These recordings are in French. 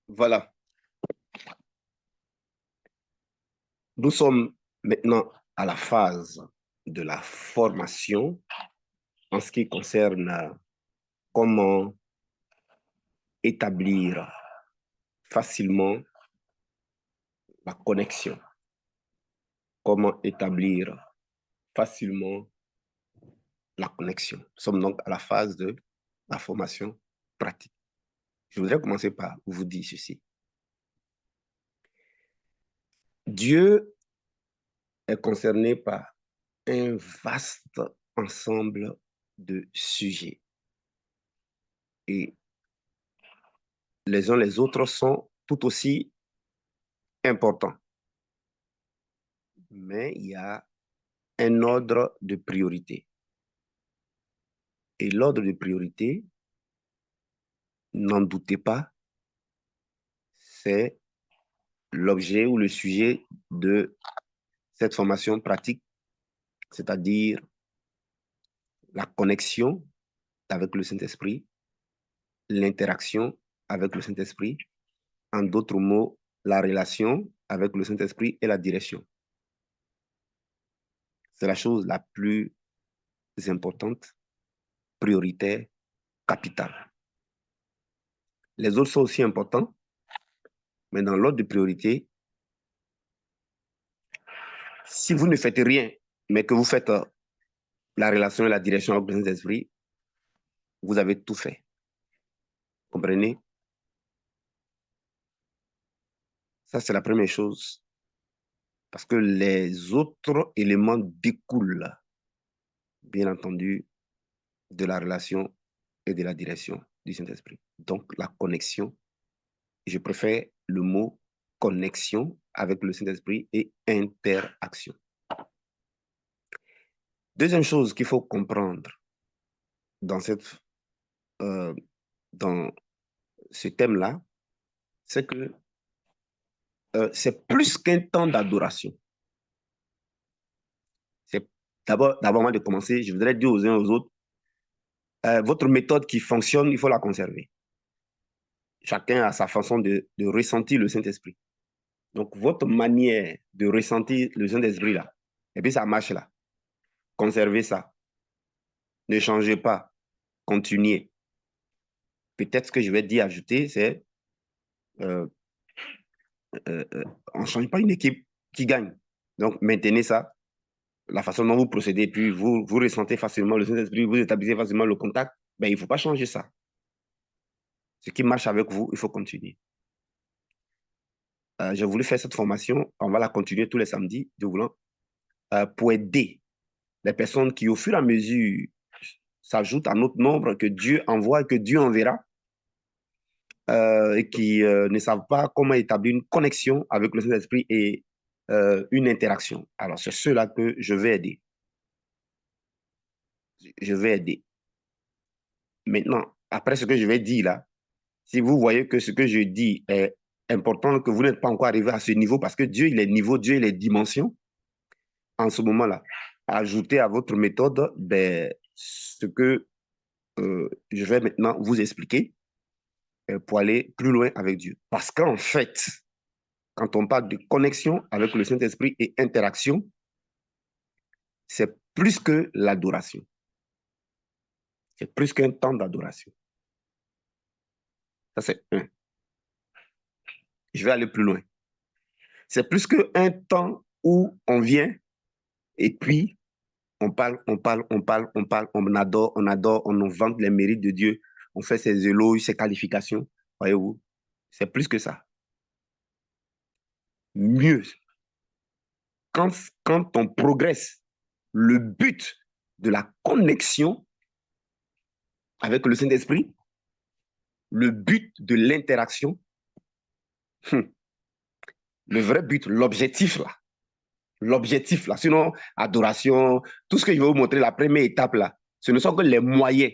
Voilà. Nous sommes maintenant à la phase de la formation en ce qui concerne comment établir facilement la connexion. Comment établir facilement la connexion. Nous sommes donc à la phase de la formation pratique. Je voudrais commencer par vous dire ceci. Dieu est concerné par un vaste ensemble de sujets. Et les uns les autres sont tout aussi importants. Mais il y a un ordre de priorité. Et l'ordre de priorité, n'en doutez pas, c'est l'objet ou le sujet de cette formation pratique, c'est-à-dire la connexion avec le Saint-Esprit, l'interaction avec le Saint-Esprit, en d'autres mots, la relation avec le Saint-Esprit et la direction. C'est la chose la plus importante, prioritaire, capitale. Les autres sont aussi importants, mais dans l'ordre de priorité, si vous ne faites rien, mais que vous faites la relation et la direction avec le Saint-Esprit, vous avez tout fait. Comprenez? Ça, c'est la première chose. Parce que les autres éléments découlent, bien entendu, de la relation et de la direction du Saint-Esprit. Donc, la connexion, je préfère le mot connexion avec le Saint-Esprit et interaction. Deuxième chose qu'il faut comprendre dans ce thème-là, c'est que c'est plus qu'un temps d'adoration. D'abord, avant de commencer, je voudrais dire aux uns et aux autres, votre méthode qui fonctionne, il faut la conserver. Chacun a sa façon de ressentir le Saint-Esprit. Donc, votre manière de ressentir le Saint-Esprit là, et puis ça marche là. Conservez ça. Ne changez pas. Continuez. Peut-être ce que je vais dire, ajouter, c'est on ne change pas une équipe qui gagne. Donc, maintenez ça. La façon dont vous procédez, puis vous ressentez facilement le Saint-Esprit, vous établissez facilement le contact, ben, il ne faut pas changer ça. Ce qui marche avec vous, il faut continuer. J'ai voulu faire cette formation, on va la continuer tous les samedis, Dieu voulant, pour aider les personnes qui, au fur et à mesure, s'ajoutent à notre nombre que Dieu envoie et que Dieu enverra, et qui ne savent pas comment établir une connexion avec le Saint-Esprit et une interaction. Alors, c'est ceux-là que je vais aider. Je vais aider. Maintenant, après ce que je vais dire là, si vous voyez que ce que je dis est important, que vous n'êtes pas encore arrivé à ce niveau, parce que Dieu, il est niveau, Dieu, il est dimension, en ce moment-là, ajoutez à votre méthode ce que je vais maintenant vous expliquer pour aller plus loin avec Dieu. Parce qu'en fait, quand on parle de connexion avec le Saint-Esprit et interaction, c'est plus que l'adoration. C'est plus qu'un temps d'adoration. Ça, c'est un. Je vais aller plus loin. C'est plus qu'un temps où on vient et puis on parle, on adore, on nous vante les mérites de Dieu, on fait ses éloges, ses qualifications. Voyez-vous, c'est plus que ça. Mieux, quand on progresse, le but de la connexion avec le Saint-Esprit, le but de l'interaction, le vrai but, l'objectif là, l'objectif, là. Sinon, adoration, tout ce que je vais vous montrer, la première étape, là, ce ne sont que les moyens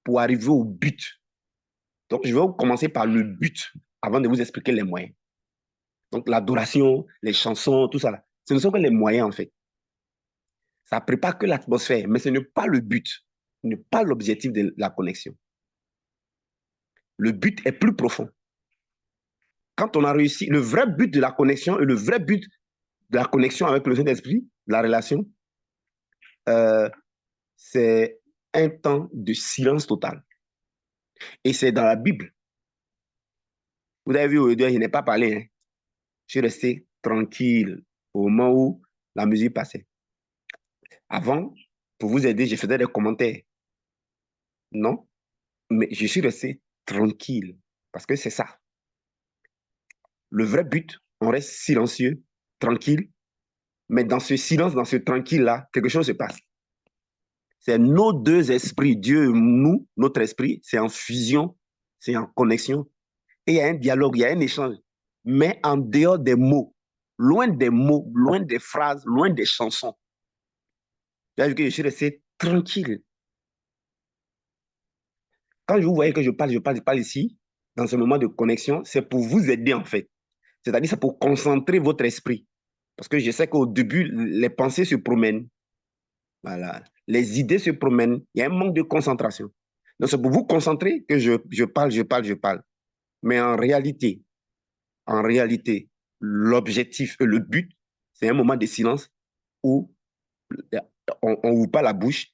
pour arriver au but. Donc, je vais commencer par le but avant de vous expliquer les moyens. Donc, l'adoration, les chansons, tout ça, là, ce ne sont que les moyens, en fait. Ça prépare que l'atmosphère, mais ce n'est pas le but, ce n'est pas l'objectif de la connexion. Le but est plus profond. Quand on a réussi, le vrai but de la connexion et le vrai but de la connexion avec le Saint-Esprit, la relation, c'est un temps de silence total. Et c'est dans la Bible. Vous avez vu, aujourd'hui, je n'ai pas parlé. Hein. Je suis resté tranquille au moment où la musique passait. Avant, pour vous aider, je faisais des commentaires. Non, mais je suis resté tranquille parce que c'est ça. Le vrai but, on reste silencieux, tranquille, mais dans ce silence, dans ce tranquille-là, quelque chose se passe. C'est nos deux esprits, Dieu et nous, notre esprit, c'est en fusion, c'est en connexion. Et il y a un dialogue, il y a un échange, mais en dehors des mots, loin des phrases, loin des chansons. C'est-à-dire que je suis resté tranquille. Quand vous voyez que je parle ici, dans ce moment de connexion, c'est pour vous aider en fait. C'est-à-dire c'est pour concentrer votre esprit. Parce que je sais qu'au début, les pensées se promènent. Voilà. Les idées se promènent. Il y a un manque de concentration. Donc c'est pour vous concentrer que je parle. Mais en réalité, l'objectif, le but, c'est un moment de silence où on ouvre pas la bouche.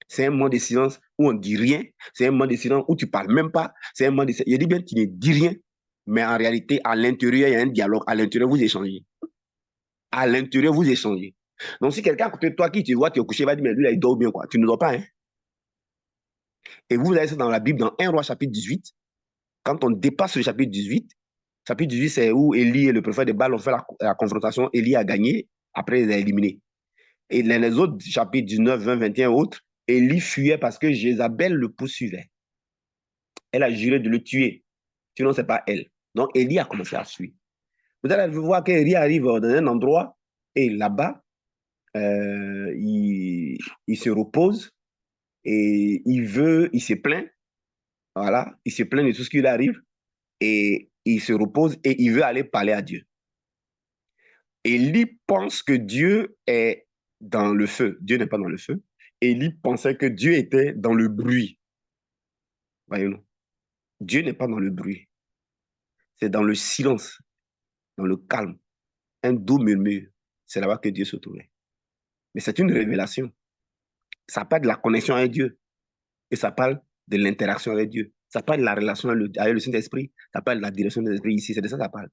C'est un moment de silence où on ne dit rien. C'est un moment de silence où tu ne parles même pas. C'est un moment de silence. Je dis bien, tu ne dis rien. Mais en réalité, à l'intérieur, il y a un dialogue. À l'intérieur, vous échangez. À l'intérieur, vous échangez. Donc, si quelqu'un à côté de toi qui te voit, tu es couché, va dire, mais lui, là, il dort bien, quoi. Tu ne dors pas, hein. Et vous avez ça dans la Bible, dans 1 Roi chapitre 18. Quand on dépasse le chapitre 18, c'est où Élie et le prophète de Baal ont fait la confrontation. Élie a gagné, après il a éliminé. Et les autres chapitres 19, 20, 21 autres, Élie fuyait parce que Jézabel le poursuivait. Elle a juré de le tuer. Sinon, ce n'est pas elle. Donc, Élie a commencé à fuir. Vous allez voir qu'Élie arrive dans un endroit et là-bas, il se repose et il se plaint. Voilà, il se plaint de tout ce qui lui arrive et il se repose et il veut aller parler à Dieu. Élie pense que Dieu est dans le feu. Dieu n'est pas dans le feu. Élie pensait que Dieu était dans le bruit. Voyez-vous, Dieu n'est pas dans le bruit. C'est dans le silence, dans le calme, un doux murmure. C'est là-bas que Dieu se trouvait. Mais c'est une révélation. Ça parle de la connexion avec Dieu. Et ça parle de l'interaction avec Dieu. Ça parle de la relation avec le Saint-Esprit. Ça parle de la direction de l'Esprit ici. C'est de ça que ça parle.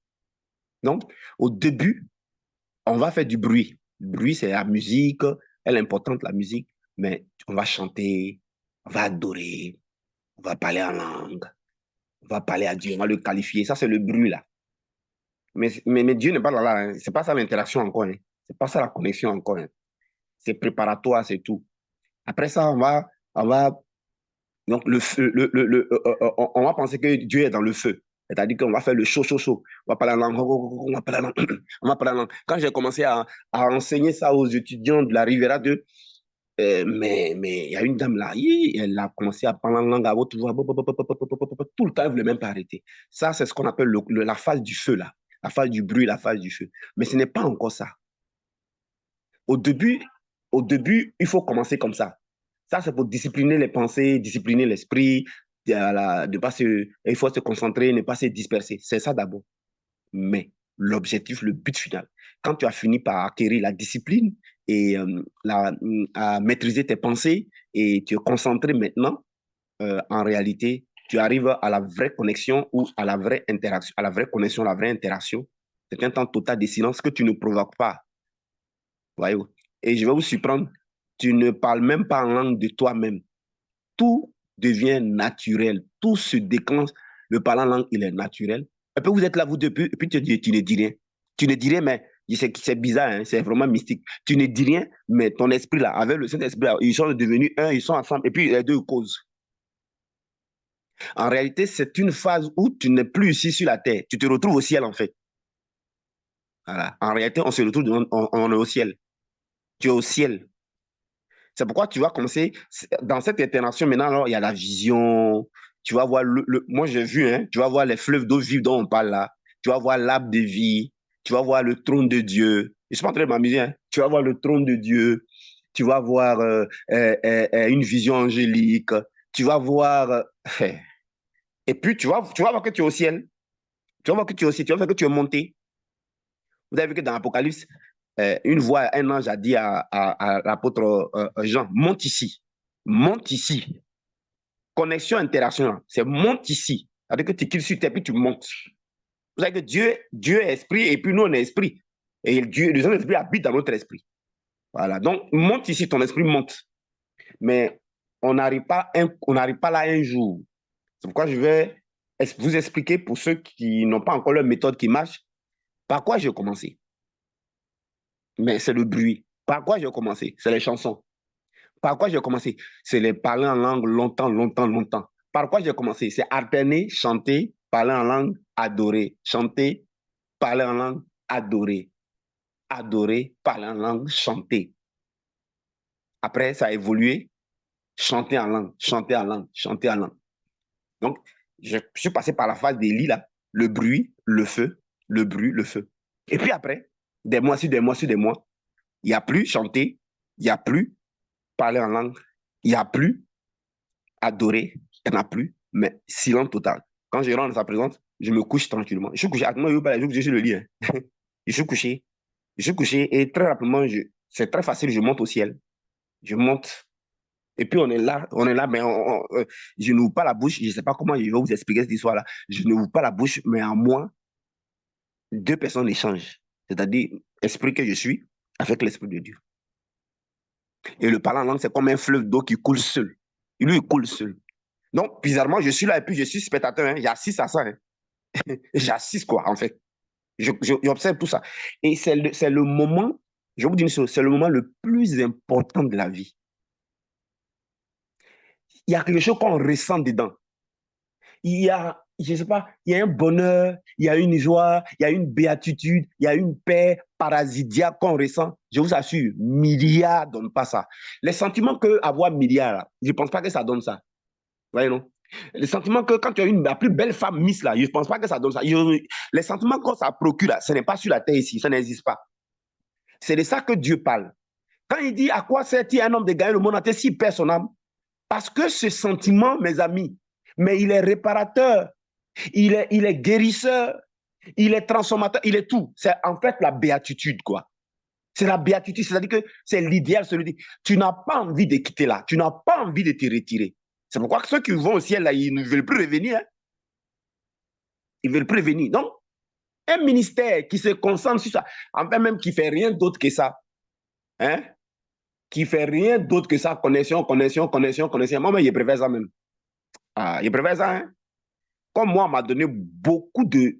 Donc, au début, on va faire du bruit. Le bruit, c'est la musique. Elle est importante, la musique. Mais on va chanter, on va adorer, on va parler en langue, on va parler à Dieu, on va le qualifier. Ça, c'est le bruit, là. Mais Dieu n'est pas là. Hein. C'est pas ça l'interaction encore. Hein. C'est pas ça la connexion encore. Hein. C'est préparatoire, c'est tout. Après ça, on va donc on va penser que Dieu est dans le feu. C'est-à-dire qu'on va faire le chaud, chaud, chaud. On va parler la langue, on va parler la langue, on va parler la langue. Quand j'ai commencé à enseigner ça aux étudiants de la Riviera 2, mais il y a une dame là, elle a commencé à parler la langue à haute voix, tout le temps, elle ne voulait même pas arrêter. Ça, c'est ce qu'on appelle la phase du feu, là. La phase du bruit, la phase du feu. Mais ce n'est pas encore ça. Au début, il faut commencer comme ça. Ça, c'est pour discipliner les pensées, discipliner l'esprit, il faut se concentrer, ne pas se disperser. C'est ça d'abord. Mais l'objectif, le but final, quand tu as fini par acquérir la discipline et à maîtriser tes pensées et tu es concentré maintenant, en réalité, tu arrives à la vraie connexion ou à la vraie interaction, à la vraie connexion, la vraie interaction. C'est un temps total de silence que tu ne provoques pas. Voyez-vous? Et je vais vous surprendre, tu ne parles même pas en langue de toi-même. Tout devient naturel. Tout se déclenche. Le parler en langue, il est naturel. Et puis vous êtes là, vous deux, et puis tu ne dis rien. Tu ne dis rien, mais c'est bizarre, hein, c'est vraiment mystique. Tu ne dis rien, mais ton esprit là, avec le Saint-Esprit, ils sont devenus un, ils sont ensemble, et puis les deux causent. En réalité, c'est une phase où tu n'es plus ici sur la terre. Tu te retrouves au ciel, en fait. Voilà. En réalité, on se retrouve, on est au ciel. Tu es au ciel. C'est pourquoi tu vas commencer, dans cette internation, maintenant, alors, il y a la vision. Tu vas voir, moi j'ai vu, hein, tu vas voir les fleuves d'eau vive dont on parle là. Tu vas voir l'arbre de vie. Tu vas voir le trône de Dieu. Je ne suis pas en train de m'amuser, hein. Tu vas voir le trône de Dieu. Tu vas voir une vision angélique. Tu vas voir. Et puis, tu vas voir que tu es au ciel. Tu vas voir que tu es au ciel. Tu vas voir que tu es monté. Vous avez vu que dans l'Apocalypse, une voix, un ange a dit à l'apôtre Jean, monte ici. Monte ici. Connexion internationale, c'est monte ici. C'est-à-dire que tu cliques sur terre, puis tu montes. Vous savez que Dieu est esprit, et puis nous, on est esprit. Et Dieu, le Saint-Esprit habite dans notre esprit. Voilà. Donc, monte ici, ton esprit monte. Mais on n'arrive pas là un jour. C'est pourquoi je vais vous expliquer, pour ceux qui n'ont pas encore leur méthode qui marche, par quoi j'ai commencé. Mais c'est le bruit. Par quoi j'ai commencé? C'est les chansons. Par quoi j'ai commencé? C'est les parler en langue longtemps, longtemps, longtemps. Par quoi j'ai commencé? C'est alterner, chanter, parler en langue, adorer. Chanter, parler en langue, adorer. Adorer, parler en langue, chanter. Après, ça a évolué, chanter en langue, chanter en langue, chanter en langue. Donc, je suis passé par la phase d'Élie, là. Le bruit, le feu, le bruit, le feu. Et puis après, des mois sur des mois sur des mois, il n'y a plus chanter, il n'y a plus parler en langue, il n'y a plus adorer, il n'y en a plus, mais silence total. Quand je rentre dans sa présence, je me couche tranquillement. Je suis couché, moi, je suis le lit. Hein. Je suis couché. Je suis couché et très rapidement, c'est très facile, je monte au ciel. Je monte. Et puis on est là, mais je n'ouvre pas la bouche. Je ne sais pas comment je vais vous expliquer cette histoire-là. Je n'ouvre pas la bouche, mais en moi, deux personnes échangent. C'est-à-dire, l'esprit que je suis avec l'esprit de Dieu. Et le parlant en langue, c'est comme un fleuve d'eau qui coule seul. Lui, il coule seul. Donc, bizarrement, je suis là et puis je suis spectateur. Hein. J'assiste à ça. Hein. J'assiste, quoi, en fait. J'observe tout ça. Et c'est le moment, je vous dis une chose, c'est le moment le plus important de la vie. Il y a quelque chose qu'on ressent dedans. Il y a, je ne sais pas, il y a un bonheur, il y a une joie, il y a une béatitude, il y a une paix parasidiaque qu'on ressent. Je vous assure, milliards ne donnent pas ça. Les sentiments que avoir milliards, je ne pense pas que ça donne ça. Vous voyez, non? Les sentiments que quand tu as la plus belle femme Miss, là, je ne pense pas que ça donne ça. Les sentiments que ça procure, là, ce n'est pas sur la terre ici, ça n'existe pas. C'est de ça que Dieu parle. Quand il dit à quoi sert-il un homme de gagner le monde entier s'il perd son âme? Parce que ce sentiment, mes amis, mais il est réparateur, il est guérisseur, il est transformateur, il est tout. C'est en fait la béatitude, quoi. C'est la béatitude, c'est-à-dire que c'est l'idéal, celui tu n'as pas envie de quitter là, tu n'as pas envie de te retirer. C'est pourquoi ceux qui vont au ciel, là, ils ne veulent plus revenir. Hein. Ils ne veulent plus revenir. Donc, un ministère qui se concentre sur ça, enfin même qui ne fait rien d'autre que ça, hein, qui ne fait rien d'autre que ça, connexion, connexion, connexion, connexion. Moi, je préfère ça même. Ah, je préfère ça. Hein. Comme moi, on m'a donné beaucoup de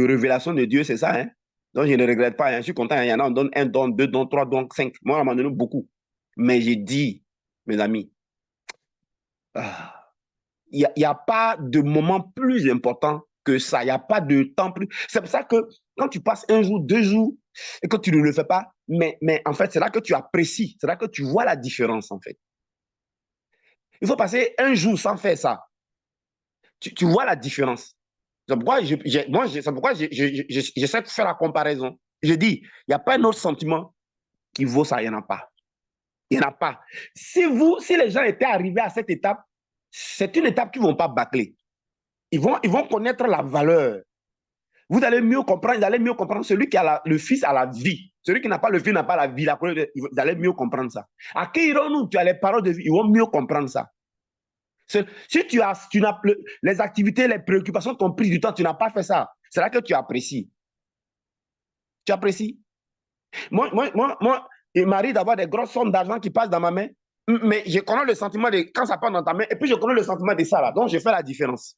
révélations de Dieu, c'est ça. Hein. Donc, je ne regrette pas. Hein. Je suis content. Il y en a, on donne un don, deux dons, trois dons, cinq. Moi, on m'a donné beaucoup. Mais j'ai dit, mes amis, il n'y a pas de moment plus important que ça. Il n'y a pas de temps plus. C'est pour ça que quand tu passes un jour, 2 jours, et que tu ne le fais pas, mais en fait, c'est là que tu apprécies. C'est là que tu vois la différence, en fait. Il faut passer un jour sans faire ça. Tu vois la différence. C'est pourquoi j'essaie de faire la comparaison. Je dis, il n'y a pas un autre sentiment qui vaut ça, il n'y en a pas. Il n'y en a pas. Si les gens étaient arrivés à cette étape, c'est une étape qu'ils ne vont pas bâcler. Ils vont connaître la valeur. Vous allez mieux comprendre celui qui a le Fils a la vie. Celui qui n'a pas le Fils n'a pas la vie. Vous allez mieux comprendre ça. À qui irons-nous? Tu as les paroles de vie. Ils vont mieux comprendre ça. Si les activités, les préoccupations t'ont pris du temps, tu n'as pas fait ça. C'est là que tu apprécies. Tu apprécies. Moi, il m'arrive d'avoir des grosses sommes d'argent qui passent dans ma main, mais je connais le sentiment de quand ça passe dans ta main, et puis je connais le sentiment de ça là. Donc, je fais la différence.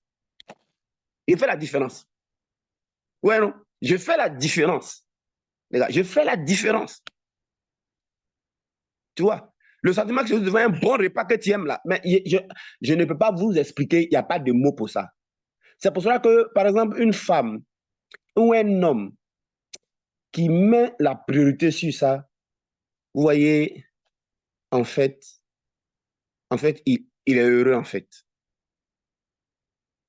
Je fais la différence. Ouais, non? Je fais la différence. Les gars, je fais la différence. Tu vois? Le sentiment que c'est devant un bon repas que tu aimes là, mais je ne peux pas vous expliquer, il n'y a pas de mots pour ça. C'est pour cela que, par exemple, une femme ou un homme qui met la priorité sur ça, vous voyez, en fait, il est heureux, en fait.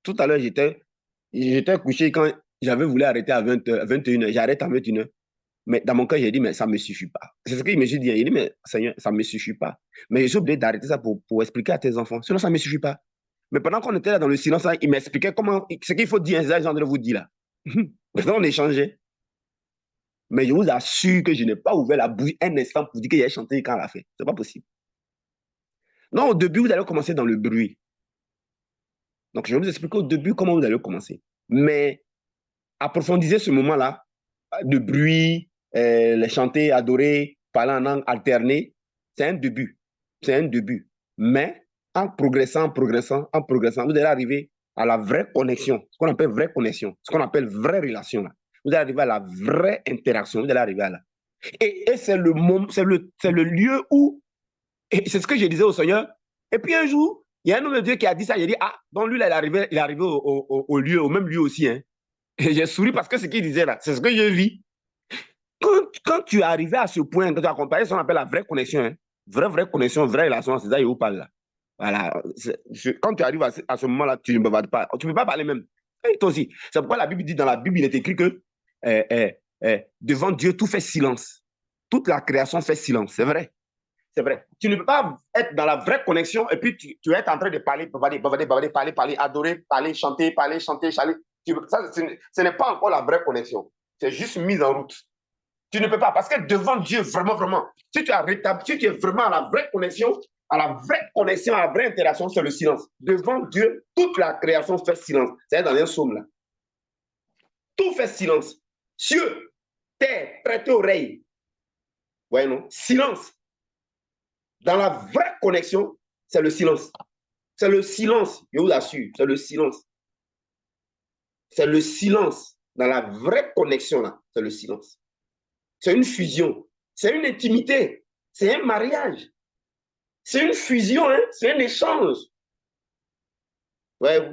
Tout à l'heure, j'étais couché quand j'avais voulu arrêter à 21h. J'arrête à 21h. Mais dans mon cœur, j'ai dit, mais ça ne me suffit pas. C'est ce qu'il me suis dit. Il dit, mais Seigneur, ça ne me suffit pas. Mais j'ai oublié d'arrêter ça pour expliquer à tes enfants. Sinon, ça ne me suffit pas. Mais pendant qu'on était là dans le silence, là, il m'expliquait comment, ce qu'il faut dire, c'est ça que de vous dire là. Maintenant, on échangeait. Mais je vous assure que je n'ai pas ouvert la bouche un instant pour dire qu'il a chanté quand elle a fait. Ce n'est pas possible. Non, au début, vous allez commencer dans le bruit. Donc, je vais vous expliquer au début comment vous allez commencer. Mais approfondissez ce moment-là de bruit, les chanter, adorer, parler en langue alternée. C'est un début. C'est un début. Mais en progressant, vous allez arriver à la vraie connexion, ce qu'on appelle vraie connexion, ce qu'on appelle vraie relation. Là. Vous allez arriver à la vraie interaction. Vous allez arriver à là. Et c'est le lieu où, et c'est ce que je disais au Seigneur. Et puis un jour, il y a un homme de Dieu qui a dit ça. Il a dit, ah, donc lui, là, il est arrivé au lieu, au même lieu aussi. Hein. Et j'ai souri parce que ce qu'il disait là, c'est ce que je vis. Quand tu es arrivé à ce point, quand tu as comparé ce qu'on appelle la vraie connexion, hein, vraie connexion, vraie relation, c'est ça que je vous parle là. Voilà. Quand tu arrives à ce moment-là, tu ne me parles pas. Tu ne peux pas parler même. Et toi aussi. C'est pourquoi la Bible dit, dans la Bible, il est écrit que devant Dieu, tout fait silence. Toute la création fait silence. C'est vrai. C'est vrai. Tu ne peux pas être dans la vraie connexion et puis tu es en train de parler, parler, adorer, parler, chanter. Ça, ce n'est pas encore la vraie connexion. C'est juste mise en route. Tu ne peux pas, parce que devant Dieu, vraiment, si tu es vraiment à la vraie connexion, à la vraie interaction, c'est le silence. Devant Dieu, toute la création fait silence. C'est dans un psaume là. Tout fait silence. Cieux, terre, prêtez oreille. Ouais, non? Silence. Dans la vraie connexion, c'est le silence. C'est le silence, je vous assure, c'est le silence. C'est le silence. Dans la vraie connexion là, c'est le silence. C'est une fusion, c'est une intimité, c'est un mariage, c'est une fusion, hein? C'est un échange. Ouais.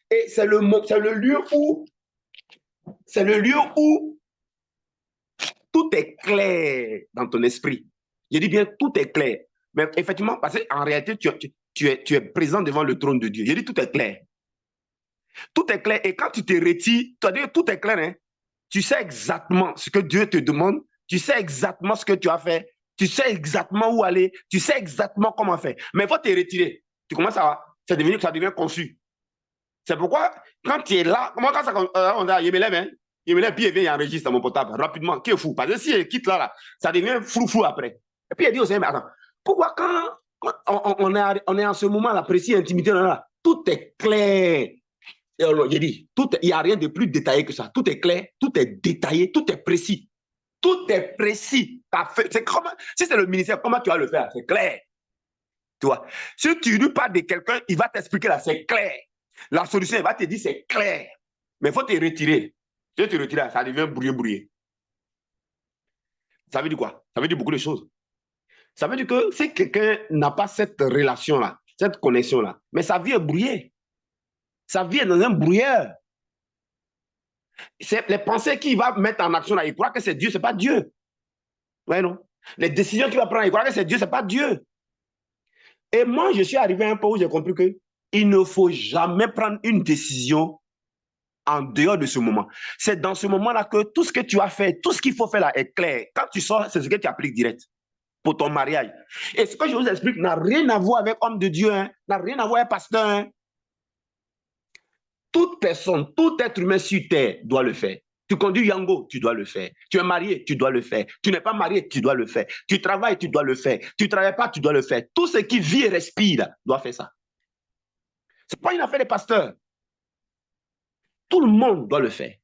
Et c'est le lieu où tout est clair dans ton esprit. Je dis bien tout est clair. Mais effectivement, parce qu'en réalité, tu es présent devant le trône de Dieu. Je dis tout est clair. Tout est clair. Et quand tu te retires, tu as dit tout est clair. Hein? Tu sais exactement ce que Dieu te demande. Tu sais exactement ce que tu as fait. Tu sais exactement où aller. Tu sais exactement comment faire. Mais il faut te retirer. Tu commences à... Ça devient conçu. C'est pourquoi, quand tu es là... Moi, quand ça... on a Yémelem, hein? Yémelem, puis il vient, il enregistre mon portable rapidement. Qui est fou? Parce que si il quitte là, ça devient flou après. Et puis il dit au Seigneur, mais attends, pourquoi quand on est en ce moment-là, précis, intimité, là, tout est clair. J'ai dit, il n'y a rien de plus détaillé que ça. Tout est clair, tout est détaillé, tout est précis. Tout est précis. Si c'est le ministère, comment tu vas le faire? C'est clair. Tu vois? Si tu lui parles de quelqu'un, il va t'expliquer là, c'est clair. La solution, il va te dire, c'est clair. Mais il faut te retirer. Si tu te retires, ça devient brouillé. Ça veut dire quoi? Ça veut dire beaucoup de choses. Ça veut dire que si quelqu'un n'a pas cette relation-là, cette connexion-là, mais sa vie est brouillée. Sa vie est dans un brouilleur. C'est les pensées qu'il va mettre en action là, il croit que c'est Dieu, c'est pas Dieu. Ouais, non? Les décisions qu'il va prendre, il croit que c'est Dieu, c'est pas Dieu. Et moi, je suis arrivé à un point où j'ai compris que il ne faut jamais prendre une décision en dehors de ce moment. C'est dans ce moment-là que tout ce que tu as fait, tout ce qu'il faut faire là est clair. Quand tu sors, c'est ce que tu appliques direct pour ton mariage. Et ce que je vous explique n'a rien à voir avec homme de Dieu, hein, n'a rien à voir avec pasteur. Hein. Toute personne, tout être humain sur terre doit le faire. Tu conduis Yango, tu dois le faire. Tu es marié, tu dois le faire. Tu n'es pas marié, tu dois le faire. Tu travailles, tu dois le faire. Tu ne travailles pas, tu dois le faire. Tout ce qui vit et respire doit faire ça. Ce n'est pas une affaire de pasteur. Tout le monde doit le faire.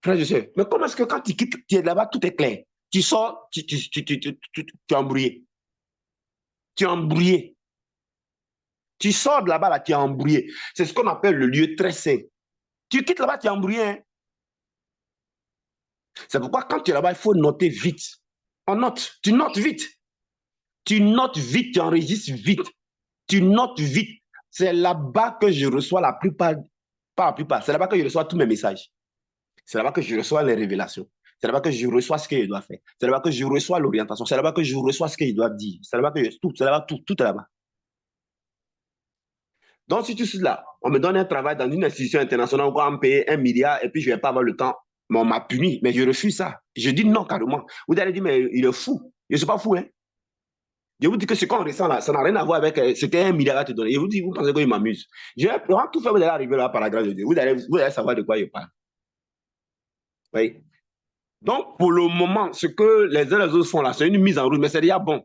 Frère, je sais. Mais comment est-ce que quand tu quittes, tu es là-bas, tout est clair. Tu sors, tu es embrouillé. Tu es embrouillé. Tu sors de là-bas, là, tu es embrouillé. C'est ce qu'on appelle le lieu très sain. Tu quittes là-bas, tu es embrouillé. Hein? C'est pourquoi quand tu es là-bas, il faut noter vite. On note. Tu notes vite. Tu notes vite, tu enregistres vite. Tu notes vite. C'est là-bas que je reçois la plupart, pas la plupart, c'est là-bas que je reçois tous mes messages. C'est là-bas que je reçois les révélations. C'est là-bas que je reçois ce qu'il doit faire. C'est là-bas que je reçois l'orientation. C'est là-bas que je reçois ce qu'il doit dire. C'est là-bas que tout, c'est là-bas, tout est là-bas. Donc, si tu suis là, on me donne un travail dans une institution internationale, on va me payer 1 milliard et puis je ne vais pas avoir le temps. Mais on m'a puni. Mais je refuse ça. Je dis non, carrément. Vous allez dire, mais il est fou. Je ne suis pas fou, hein. Je vous dis que ce qu'on ressent là, ça n'a rien à voir avec. C'était 1 milliard à te donner. Je vous dis, vous pensez qu'il m'amuse. Je vais tout faire, vous allez arriver là par la grâce de Dieu. Vous allez savoir de quoi il parle. Oui. Donc, pour le moment, ce que les uns et les autres font là, c'est une mise en route, mais c'est déjà bon.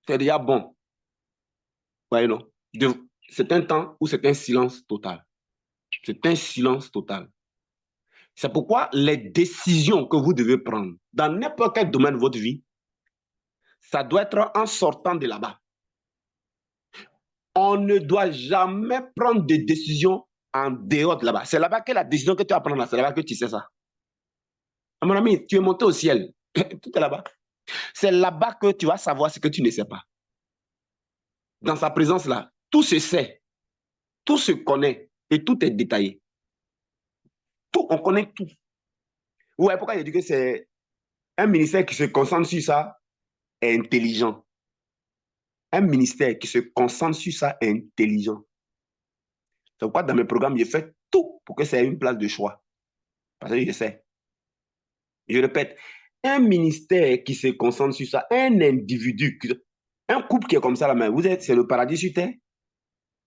C'est déjà bon. Voyez, non? C'est un temps où c'est un silence total. C'est un silence total. C'est pourquoi les décisions que vous devez prendre dans n'importe quel domaine de votre vie, ça doit être en sortant de là-bas. On ne doit jamais prendre de décisions en dehors de là-bas. C'est là-bas que la décision que tu vas prendre, c'est là-bas que tu sais ça. À mon ami, tu es monté au ciel. Tout est là-bas. C'est là-bas que tu vas savoir ce que tu ne sais pas. Dans sa présence là, tout se sait, tout se connaît et tout est détaillé. Tout, on connaît tout. Ouais, pourquoi je dis que c'est un ministère qui se concentre sur ça est intelligent. Un ministère qui se concentre sur ça est intelligent. C'est pourquoi dans mes programmes, je fais tout pour que c'est une place de choix. Parce que je sais. Je répète, un ministère qui se concentre sur ça, un individu, un couple qui est comme ça, là, mais vous êtes, c'est le paradis sur terre.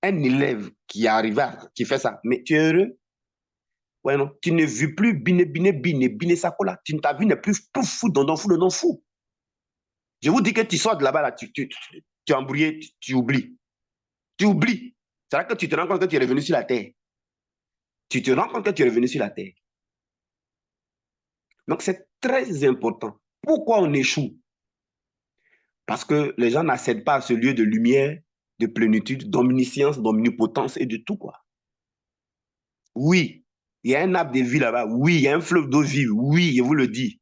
Un élève qui arrive, qui fait ça, mais tu es heureux? Ouais, non. Tu ne vis plus bine sakola. Ta vie n'est plus fou, don fou. Je vous dis que tu sors de là-bas, là, tu es embrouillé, tu oublies. Tu oublies. C'est là que tu te rends compte que tu es revenu sur la terre. Tu te rends compte que tu es revenu sur la terre. Donc, c'est très important. Pourquoi on échoue? Parce que les gens n'accèdent pas à ce lieu de lumière, de plénitude, d'omniscience, d'omnipotence et de tout, quoi. Oui, il y a un arbre de vie là-bas. Oui, il y a un fleuve d'eau vive. Oui, je vous le dis.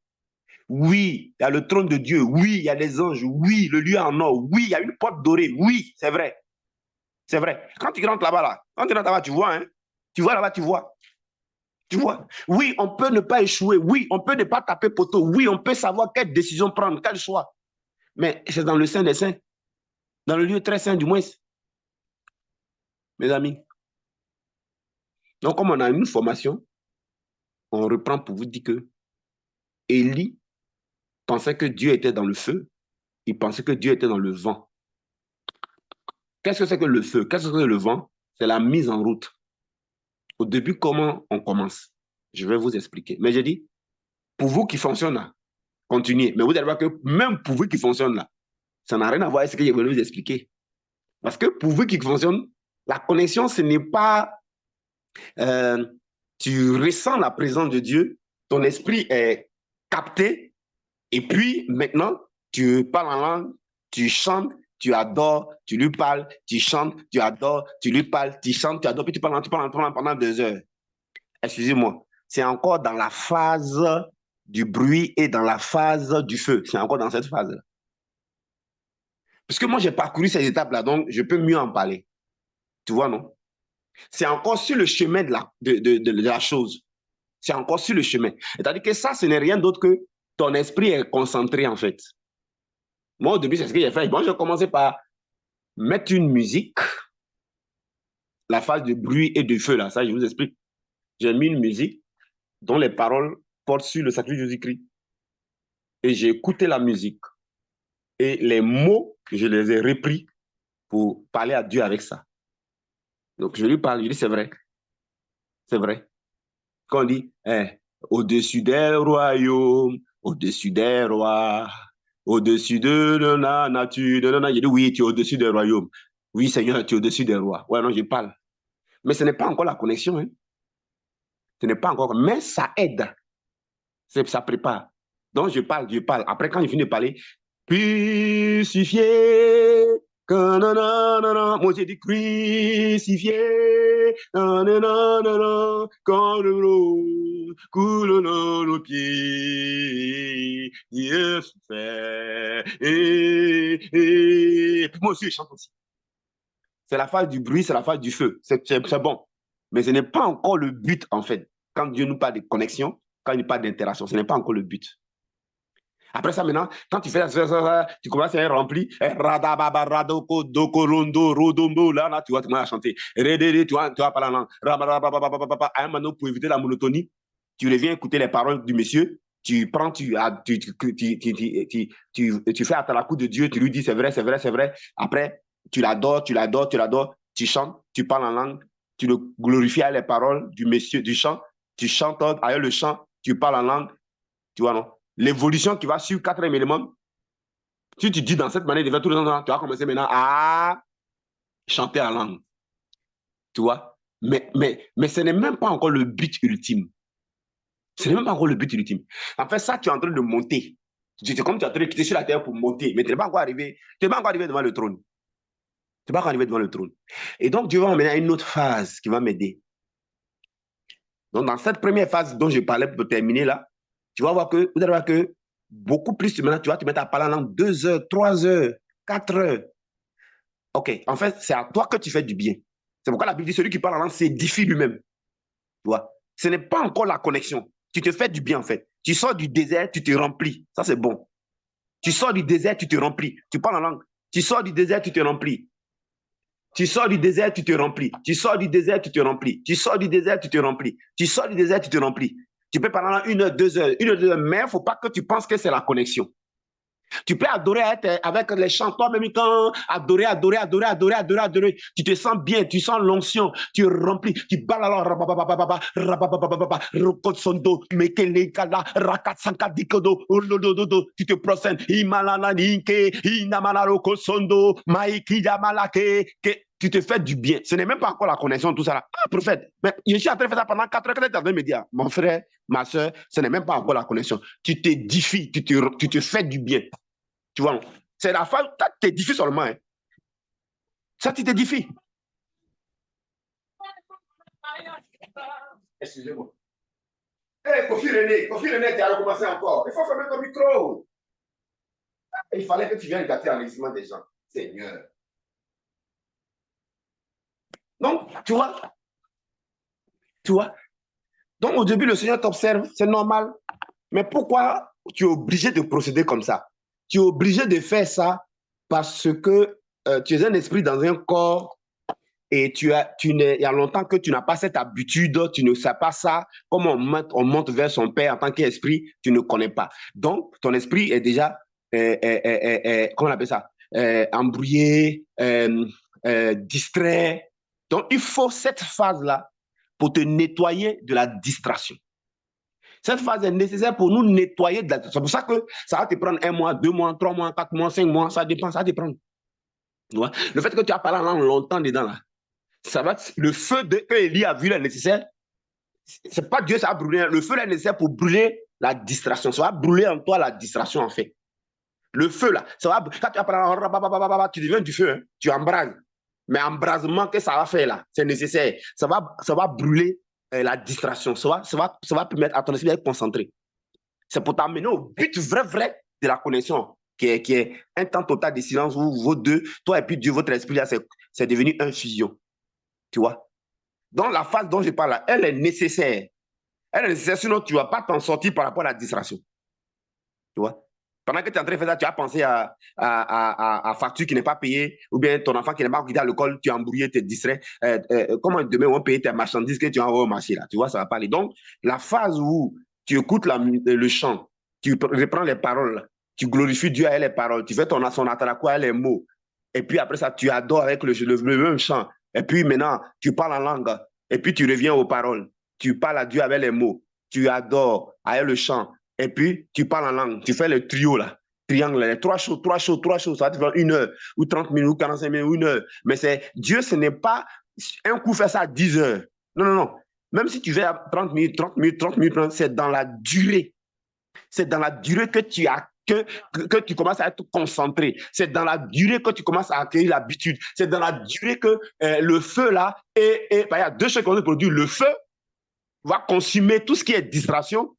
Oui, il y a le trône de Dieu. Oui, il y a les anges. Oui, le lieu en or. Oui, il y a une porte dorée. Oui, c'est vrai. C'est vrai. Quand tu rentres là-bas, quand tu rentres là-bas, tu vois, hein. Tu vois là-bas, tu vois. Tu vois. Oui, on peut ne pas échouer. Oui, on peut ne pas taper poteau. Oui, on peut savoir quelle décision prendre, quel choix. Mais c'est dans le Saint des Saints. Dans le lieu très saint, du moins. Mes amis. Donc, comme on a une formation, on reprend pour vous dire que Élie pensait que Dieu était dans le feu. Il pensait que Dieu était dans le vent. Qu'est-ce que c'est que le feu? Qu'est-ce que c'est le vent? C'est la mise en route. Au début, comment on commence? Je vais vous expliquer. Mais j'ai dit, pour vous qui fonctionnent là, continuez. Mais vous allez voir que même pour vous qui fonctionnent là, ça n'a rien à voir avec ce que je voulais vous expliquer. Parce que pour vous qui fonctionnent, la connexion, ce n'est pas... euh, tu ressens la présence de Dieu, ton esprit est capté, et puis maintenant, tu parles en langue, tu chantes, tu adores, tu lui parles, tu chantes, tu adores, tu lui parles, tu chantes, tu adores, puis tu parles pendant 2 heures. Excusez-moi, c'est encore dans la phase du bruit et dans la phase du feu. C'est encore dans cette phase-là. Parce que moi, j'ai parcouru ces étapes-là, donc je peux mieux en parler. Tu vois, non? C'est encore sur le chemin de la chose. C'est encore sur le chemin. C'est-à-dire que ça, ce n'est rien d'autre que ton esprit est concentré, en fait. Moi, au début, c'est ce que j'ai fait. Bon, j'ai commencé par mettre une musique, la phase de bruit et de feu, là, ça, je vous explique. J'ai mis une musique dont les paroles portent sur le sacrifice de Jésus-Christ. Et j'ai écouté la musique. Et les mots, je les ai repris pour parler à Dieu avec ça. Donc, je lui parle, je dis, c'est vrai. C'est vrai. Quand on dit, au-dessus des royaumes, au-dessus des rois, au-dessus de la nature, je dis, oui, tu es au-dessus des royaumes. Oui, Seigneur, tu es au-dessus des rois. Ouais, non, je parle. Mais ce n'est pas encore la connexion, hein. Ce n'est pas encore, mais ça aide. Ça prépare. Donc, je parle, je parle. Après, quand je finis de parler, crucifié, moi j'ai dit crucifié, quand le rose coule dans nos pieds, Dieu se fait, et puis moi aussi je chante aussi. C'est la phase du bruit, c'est la phase du feu. C'est bon. Mais ce n'est pas encore le but, en fait. quand Dieu nous parle de connexion, quand il nous parle d'interaction, ce n'est pas encore le but. Après ça, maintenant, quand tu fais ça, tu commences à être rempli. Là, tu vois, tu commences à chanter. Tu vas parler en langue. À un moment, pour éviter la monotonie, tu reviens écouter les paroles du monsieur. Tu prends, tu fais à la coup de Dieu, tu lui dis c'est vrai, c'est vrai, c'est vrai. Après, tu l'adores, tu chantes, tu parles en langue, tu le glorifies à les paroles du monsieur, du chant, tu chantes avec le chant, tu parles en langue, tu vois, non? L'évolution qui va suivre quatrième élément, si tu dis dans cette manière de faire tout le temps, tu vas commencer maintenant à chanter en langue. Tu vois? Mais ce n'est même pas encore le but ultime. Ce n'est même pas encore le but ultime. En fait, ça, tu es en train de monter. C'est comme tu es en train de quitter sur la terre pour monter, mais tu n'es pas encore arrivé. Tu n'es pas encore arrivé devant le trône. Tu n'es pas encore arrivé devant le trône. Et donc, Dieu va m'amener à une autre phase qui va m'aider. Donc, dans cette première phase dont je parlais pour terminer là, vous allez voir que beaucoup plus maintenant, tu vas te mettre à parler en langue 2 heures, 3 heures, 4 heures. Ok, en fait, c'est à toi que tu fais du bien. C'est pourquoi la Bible dit celui qui parle en langue s'édifie lui-même. Tu vois, ce n'est pas encore la connexion. Tu te fais du bien en fait. Tu sors du désert, tu te remplis. Ça, c'est bon. Tu sors du désert, tu te remplis. Tu parles en langue. Tu sors du désert, tu te remplis. Tu sors du désert, tu te remplis. Tu sors du désert, tu te remplis. Tu sors du désert, tu te remplis. Tu sors du désert, tu te remplis. Tu peux parler en 1 heure, 2 heures, 1 heure, 2 heures, mais il ne faut pas que tu penses que c'est la connexion. Tu peux adorer avec les chants, toi-même, quand adorer. Tu te sens bien, tu sens l'onction, tu remplis, tu parles alors, tu te procèdes, tu te fais du bien. Ce n'est même pas encore la connexion, tout ça là. Ah, prophète, mais je suis en train de faire ça pendant 4 heures, que tu avais me dire, mon frère, ma soeur, ce n'est même pas encore la connexion. Tu t'édifies, tu te fais du bien. Tu vois, c'est la phase, tu t'édifies seulement. Hein. Ça, tu t'édifies. Excusez-moi. Hé, Kofi René, tu as recommencé encore. Il faut fermer ton micro. Il fallait que tu viennes gâter l'enregistrement des gens. Seigneur. Donc, tu vois. Donc, au début, le Seigneur t'observe, c'est normal. Mais pourquoi tu es obligé de procéder comme ça? Tu es obligé de faire ça parce que tu es un esprit dans un corps et il y a longtemps que tu n'as pas cette habitude, tu ne sais pas ça. Comme on monte vers son Père en tant qu'esprit, tu ne connais pas. Donc, ton esprit est déjà, comment on appelle ça, embrouillé, distrait. Donc, il faut cette phase-là pour te nettoyer de la distraction. Cette phase est nécessaire pour nous nettoyer de la distraction. C'est pour ça que ça va te prendre 1 mois, 2 mois, 3 mois, 4 mois, 5 mois, ça dépend, ça va te prendre. Le fait que tu as parlé en langue longtemps dedans, là, ça va, le feu que Élie a vu là nécessaire, c'est pas Dieu, ça va brûler. Le feu là est nécessaire pour brûler la distraction. Ça va brûler en toi la distraction en fait. Le feu là, ça va, quand tu vas parler, tu deviens du feu, hein, tu embrases. Mais embrasement que ça va faire là, c'est nécessaire. Ça va brûler la distraction. Ça va permettre à ton esprit d'être concentré. C'est pour t'amener au but vrai de la connexion, qui est un temps total de silence où vos deux, toi et puis Dieu, votre esprit là, c'est devenu une fusion. Tu vois? Donc, la phase dont je parle là, elle est nécessaire. Elle est nécessaire, sinon tu ne vas pas t'en sortir par rapport à la distraction. Tu vois? Pendant que tu es en train de faire ça, tu as pensé à facture qui n'est pas payée, ou bien ton enfant qui n'est pas quitté à l'école, tu es embrouillé, tu es distrait. Comment demain on va payer tes marchandises que tu envoies au marché là? Tu vois, ça va pas aller. Donc, la phase où tu écoutes le chant, tu reprends les paroles, tu glorifies Dieu avec les paroles, tu fais son atarako avec les mots, et puis après ça, tu adores avec le même chant, et puis maintenant, tu parles en langue, et puis tu reviens aux paroles, tu parles à Dieu avec les mots, tu adores avec le chant, et puis tu parles en langue, tu fais le trio là, triangle, les 3 choses, ça va te faire 1 heure, ou 30 minutes, ou 45 minutes, ou 1 heure. Mais Dieu, ce n'est pas un coup faire ça à 10 heures. Non. Même si tu fais 30 minutes, c'est dans la durée. C'est dans la durée que tu as que tu commences à être concentré. C'est dans la durée que tu commences à acquérir l'habitude. C'est dans la durée que le feu là, il y a 2 choses qu'on produit. Le feu va consumer tout ce qui est distraction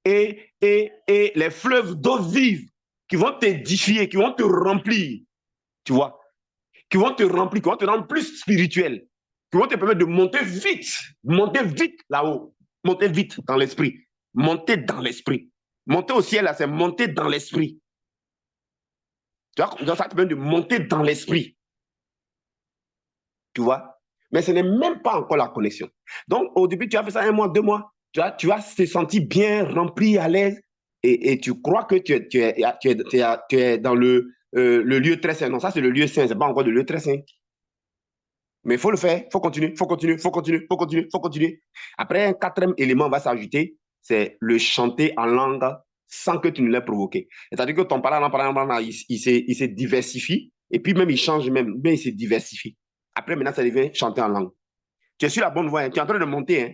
et les fleuves d'eau vive qui vont t'édifier, qui vont te remplir, tu vois, qui vont te rendre plus spirituel, qui vont te permettre de monter vite là-haut. Monter vite dans l'esprit. Monter dans l'esprit. Monter au ciel, là, c'est monter dans l'esprit. Tu vois, donc ça te permet de monter dans l'esprit. Tu vois? Mais ce n'est même pas encore la connexion. Donc, au début, tu as fait ça 1 mois, 2 mois. Tu as te senti bien, rempli, à l'aise. Et tu crois que tu es dans le lieu très saint. Non, ça, c'est le lieu saint. Ce n'est pas encore le lieu très saint. Mais il faut le faire. Il faut continuer, il faut continuer, il faut continuer, il faut continuer, il faut continuer. Après, un 4e élément va s'ajouter, c'est le chanter en langue sans que tu ne l'aies provoqué. C'est-à-dire que ton parlant, il se diversifie. Et puis même, il change même. Mais il se diversifie. Après, maintenant, ça devient chanter en langue. Tu es sur la bonne voie, hein. Tu es en train de monter. Hein.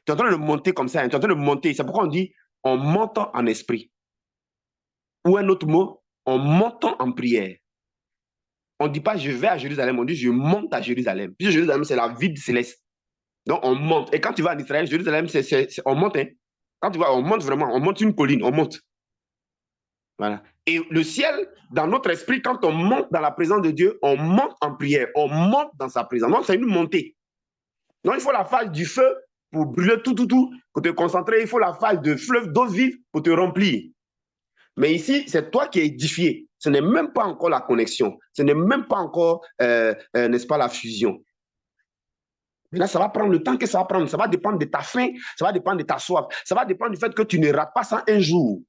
Tu es en train de monter comme ça. Hein. Tu es en train de monter. C'est pourquoi on dit on monte en esprit. Ou un autre mot, on monte en prière. On ne dit pas je vais à Jérusalem, on dit je monte à Jérusalem. Puis Jérusalem, c'est la ville céleste. Donc on monte. Et quand tu vas en Israël, Jérusalem, on monte. Hein. Quand tu vas, on monte vraiment. On monte une colline, on monte. Voilà. Et le ciel, dans notre esprit, quand on monte dans la présence de Dieu, on monte en prière, on monte dans sa présence. Donc c'est une montée. Donc il faut la phase du feu pour brûler tout, pour te concentrer. Il faut la phase de fleuve d'eau vive pour te remplir. Mais ici, c'est toi qui es édifié. Ce n'est même pas encore la connexion. Ce n'est même pas encore, n'est-ce pas, la fusion. Mais là, ça va prendre le temps que ça va prendre. Ça va dépendre de ta faim, ça va dépendre de ta soif. Ça va dépendre du fait que tu ne rates pas ça un jour.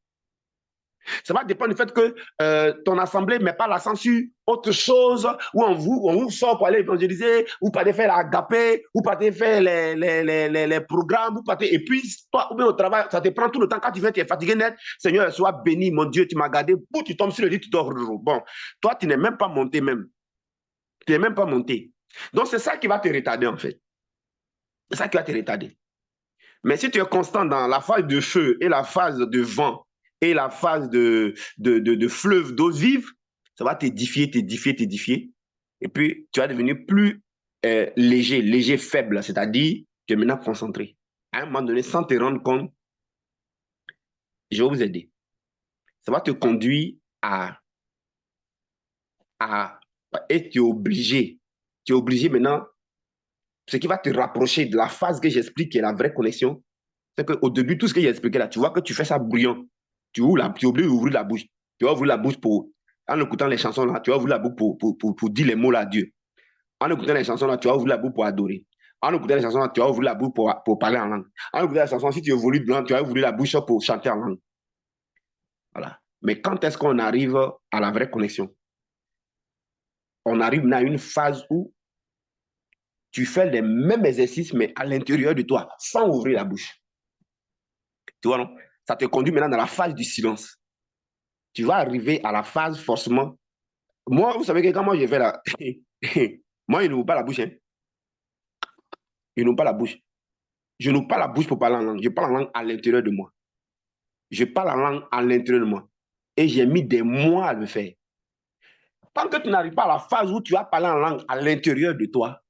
Ça va dépendre du fait que ton assemblée ne met pas l'accent sur autre chose, où on vous sort pour aller évangéliser, ou pour aller faire l'agapé, ou pour aller faire les programmes, et puis toi, ou bien au travail, ça te prend tout le temps. Quand tu viens, tu es fatigué net, Seigneur, sois béni, mon Dieu, tu m'as gardé, boum, tu tombes sur le lit, tu dors. Bon, toi, tu n'es même pas monté même. Tu n'es même pas monté. Donc, c'est ça qui va te retarder, en fait. C'est ça qui va te retarder. Mais si tu es constant dans la phase de feu et la phase de vent et la phase de fleuve d'eau vive, ça va t'édifier, t'édifier, t'édifier. Et puis, tu vas devenir plus léger, faible. C'est-à-dire, tu es maintenant concentré. À un moment donné, sans te rendre compte, je vais vous aider. Ça va te conduire et tu es obligé. Tu es obligé maintenant. Ce qui va te rapprocher de la phase que j'explique, qui est la vraie connexion, c'est qu'au début, tout ce que j'ai expliqué là, tu vois que tu fais ça bouillant. Tu oublies d'ouvrir la bouche. Tu vas ouvrir la bouche en écoutant les chansons là, tu vas ouvrir la bouche pour dire les mots là à Dieu. En écoutant les chansons là, tu vas ouvrir la bouche pour adorer. En écoutant les chansons là, tu vas ouvrir la bouche pour parler en langue. En écoutant les chansons, si tu évolues dedans, tu vas ouvrir la bouche pour chanter en langue. Voilà. Mais quand est-ce qu'on arrive à la vraie connexion? On arrive à une phase où tu fais les mêmes exercices, mais à l'intérieur de toi, sans ouvrir la bouche. Tu vois, non? Ça te conduit maintenant dans la phase du silence. Tu vas arriver à la phase forcément. Moi, vous savez que quand moi je vais là, moi, je n'ouvre pas la bouche. Hein. Je n'ouvre pas la bouche. Je n'ouvre pas la bouche pour parler en langue. Je parle en langue à l'intérieur de moi. Je parle en langue à l'intérieur de moi. Et j'ai mis des mois à le faire. Tant que tu n'arrives pas à la phase où tu vas parler en langue à l'intérieur de toi,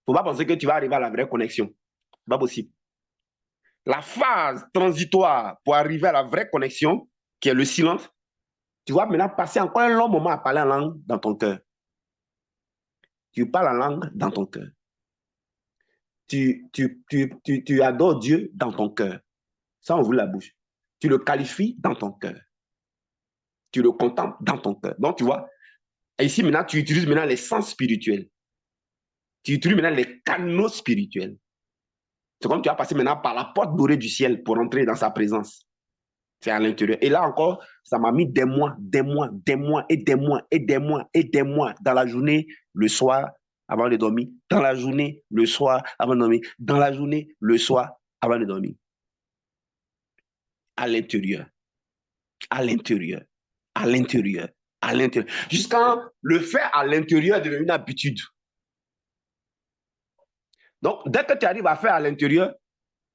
il ne faut pas penser que tu vas arriver à la vraie connexion. Ce n'est pas possible. La phase transitoire pour arriver à la vraie connexion, qui est le silence, tu vas maintenant passer encore un long moment à parler en langue dans ton cœur. Tu parles en langue dans ton cœur. Tu adores Dieu dans ton cœur, sans ouvrir la bouche. Tu le qualifies dans ton cœur. Tu le contemples dans ton cœur. Donc, tu vois, ici maintenant, tu utilises maintenant les sens spirituels. Tu utilises maintenant les canaux spirituels. C'est comme tu vas passer maintenant par la porte dorée du ciel pour entrer dans sa présence. C'est à l'intérieur. Et là encore, ça m'a mis des mois dans la journée, le soir, avant de dormir. Dans la journée, le soir, avant de dormir. Dans la journée, le soir, avant de dormir. À l'intérieur. À l'intérieur. À l'intérieur. À l'intérieur. Jusqu'à le faire à l'intérieur devient une habitude. Donc, dès que tu arrives à faire à l'intérieur,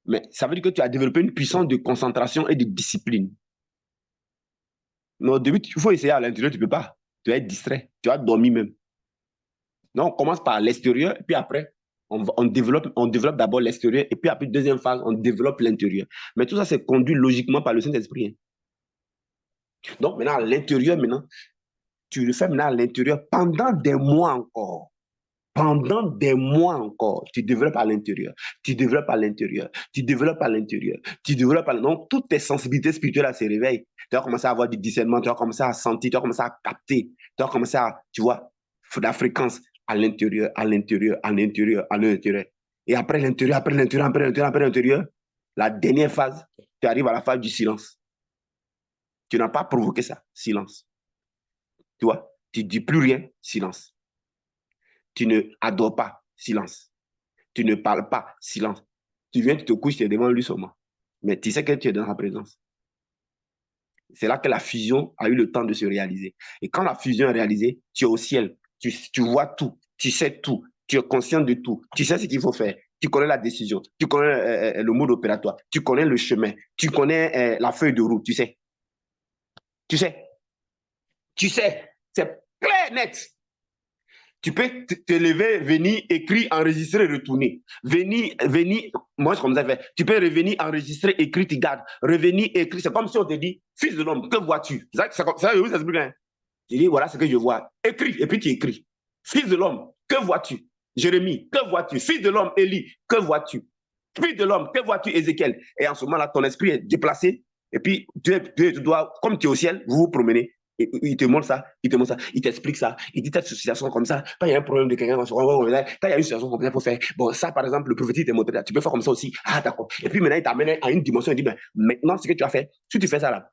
mais ça veut dire que tu as développé une puissance de concentration et de discipline. Mais au début, il faut essayer à l'intérieur, tu ne peux pas. Tu vas être distrait, tu vas dormir même. Donc, on commence par l'extérieur, et puis après, on développe d'abord l'extérieur, et puis après, deuxième phase, on développe l'intérieur. Mais tout ça, c'est conduit logiquement par le Saint-Esprit. Hein. Donc, maintenant, à l'intérieur, tu le fais maintenant à l'intérieur pendant des mois encore. pendant des mois encore, tu développes à l'intérieur, tu développes à l'intérieur, tu développes à l'intérieur, tu développes à l'intérieur. Donc, toutes tes sensibilités spirituelles se réveillent. Tu vas commencer à avoir du discernement, tu vas commencer à sentir, tu vas commencer à capter, tu vas commencer à, tu vois, la fréquence à l'intérieur, à l'intérieur, à l'intérieur, à l'intérieur. Et après l'intérieur, après l'intérieur, après l'intérieur, après l'intérieur, la dernière phase, tu arrives à la phase du silence. Tu n'as pas provoqué ça, silence. Tu vois, tu ne dis plus rien, silence. Tu ne adores pas, silence. Tu ne parles pas, silence. Tu viens, tu te couches, tu es devant lui seulement. Mais tu sais que tu es dans sa présence. C'est là que la fusion a eu le temps de se réaliser. Et quand la fusion est réalisée, tu es au ciel. Tu vois tout. Tu sais tout. Tu es conscient de tout. Tu sais ce qu'il faut faire. Tu connais la décision. Tu connais le mode opératoire. Tu connais le chemin. Tu connais la feuille de route. Tu sais. Tu sais. Tu sais. C'est clair, net. Tu peux te lever, venir, écrire, enregistrer, retourner. Venir, moi c'est comme ça fait. Tu peux revenir, enregistrer, écrire, tu gardes. Revenir, écrire. C'est comme si on te dit, fils de l'homme, que vois-tu? Ça, je vous explique. Hein? Tu dis, voilà ce que je vois. Écris, et puis tu écris. Fils de l'homme, que vois-tu? Jérémie, que vois-tu? Fils de l'homme, Élie, que vois-tu? Fils de l'homme, que vois-tu, Ézéchiel? Et en ce moment-là, ton esprit est déplacé. Et puis, tu dois, comme tu es au ciel, vous vous promenez. Et il te montre ça, il t'explique ça, il dit cette situation comme ça, quand il y a un problème de quelqu'un, quand il y a une situation comme ça, il faut faire, bon, ça par exemple, le prophétique t'est montré, tu peux faire comme ça aussi, ah d'accord. Et puis maintenant, il t'amène à une dimension, il dit, ben, maintenant, ce que tu as fait, si tu fais ça là,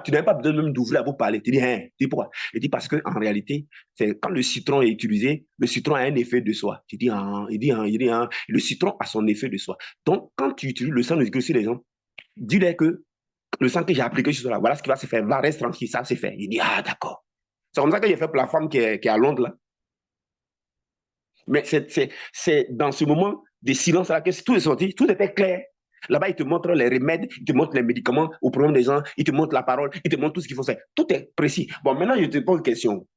tu n'as pas besoin même d'ouvrir pour parler. Tu dis, hein, tu dis pourquoi? Je dis parce qu'en réalité, c'est quand le citron est utilisé, le citron a un effet de soi. Tu dis, le citron a son effet de soi. Donc, quand tu utilises le sang de Christ sur les gens, dis-leur que le sang que j'ai appliqué sur cela, voilà ce qui va se faire, va rester tranquille, ça c'est fait. Il dit, ah d'accord. C'est comme ça que j'ai fait pour la femme qui est à Londres là. Mais c'est dans ce moment de silence là que tout est sorti, tout était clair. Là-bas, il te montre les remèdes, il te montre les médicaments au problème des gens, il te montre la parole, il te montre tout ce qu'il faut faire. Tout est précis. Bon, maintenant, je te pose une question.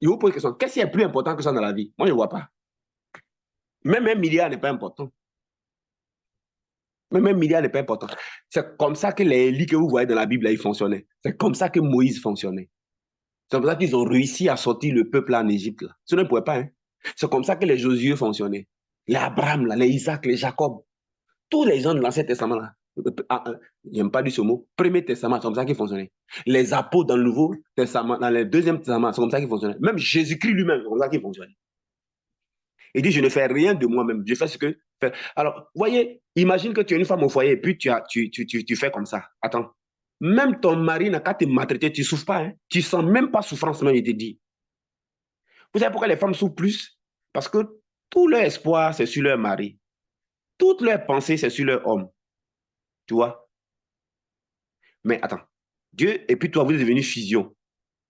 Je vous pose une question. Qu'est-ce qui est plus important que ça dans la vie? Moi, je ne vois pas. Même un milliard n'est pas important. Même un milliard n'est pas important. C'est comme ça que les lits que vous voyez dans la Bible, là, ils fonctionnaient. C'est comme ça que Moïse fonctionnait. C'est comme ça qu'ils ont réussi à sortir le peuple en Égypte. Là. Ce ne pouvait pas. Hein? C'est comme ça que les Josué fonctionnaient. Les Abraham, là, les Isaac, les Jacob. Tous les gens de l'Ancien Testament, là, j'aime pas dire ce mot, Premier Testament, c'est comme ça qu'ils fonctionnaient. Les apôtres dans le Nouveau Testament, dans le Deuxième Testament, c'est comme ça qu'ils fonctionnaient. Même Jésus-Christ lui-même, c'est comme ça qu'il fonctionnait. Il dit, je ne fais rien de moi-même, je fais ce que... Alors, voyez, imagine que tu es une femme au foyer et puis tu fais comme ça. Attends. Même ton mari n'a qu'à te maltraiter, tu ne souffres pas. Hein? Tu ne sens même pas souffrance, même, il te dit. Vous savez pourquoi les femmes souffrent plus? Parce que tout leur espoir, c'est sur leur mari. Toutes leurs pensées, c'est sur leur homme. Tu vois? Mais attends. Dieu et puis toi, vous êtes devenus fusion.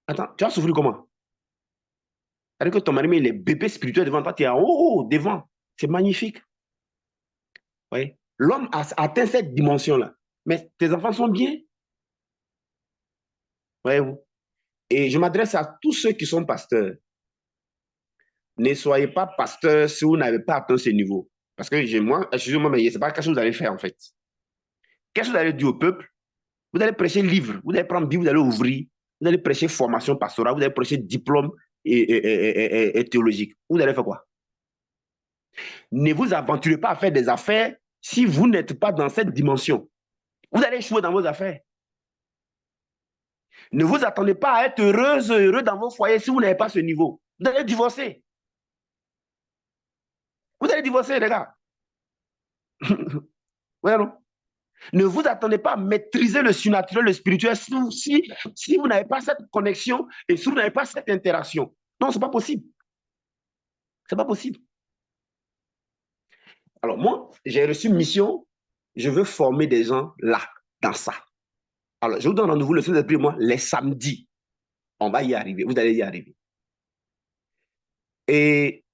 Attends, tu as souffert comment? C'est-à-dire que ton mari met les bébés spirituels devant toi, tu es en haut, devant. C'est magnifique. Oui. L'homme a atteint cette dimension-là. Mais tes enfants sont bien. Voyez-vous? Et je m'adresse à tous ceux qui sont pasteurs. Ne soyez pas pasteur si vous n'avez pas atteint ce niveau. Parce que moi, excusez-moi, mais ce n'est pas quelque chose que vous allez faire en fait. Qu'est-ce que vous allez dire au peuple? Vous allez prêcher livre, vous allez prendre Bible, vous allez ouvrir, vous allez prêcher formation pastorale, vous allez prêcher diplôme et théologique. Vous allez faire quoi? Ne vous aventurez pas à faire des affaires si vous n'êtes pas dans cette dimension. Vous allez échouer dans vos affaires. Ne vous attendez pas à être heureux dans vos foyers si vous n'avez pas ce niveau. Vous allez divorcer. Vous allez divorcer, les gars. Ouais, non? Ne vous attendez pas à maîtriser le surnaturel, le spirituel, si vous n'avez pas cette connexion et si vous n'avez pas cette interaction. Non, ce n'est pas possible. Ce n'est pas possible. Alors moi, j'ai reçu une mission, je veux former des gens là, dans ça. Alors, je vous donne rendez-vous le Saint-Esprit, moi, les samedis. On va y arriver, vous allez y arriver. Et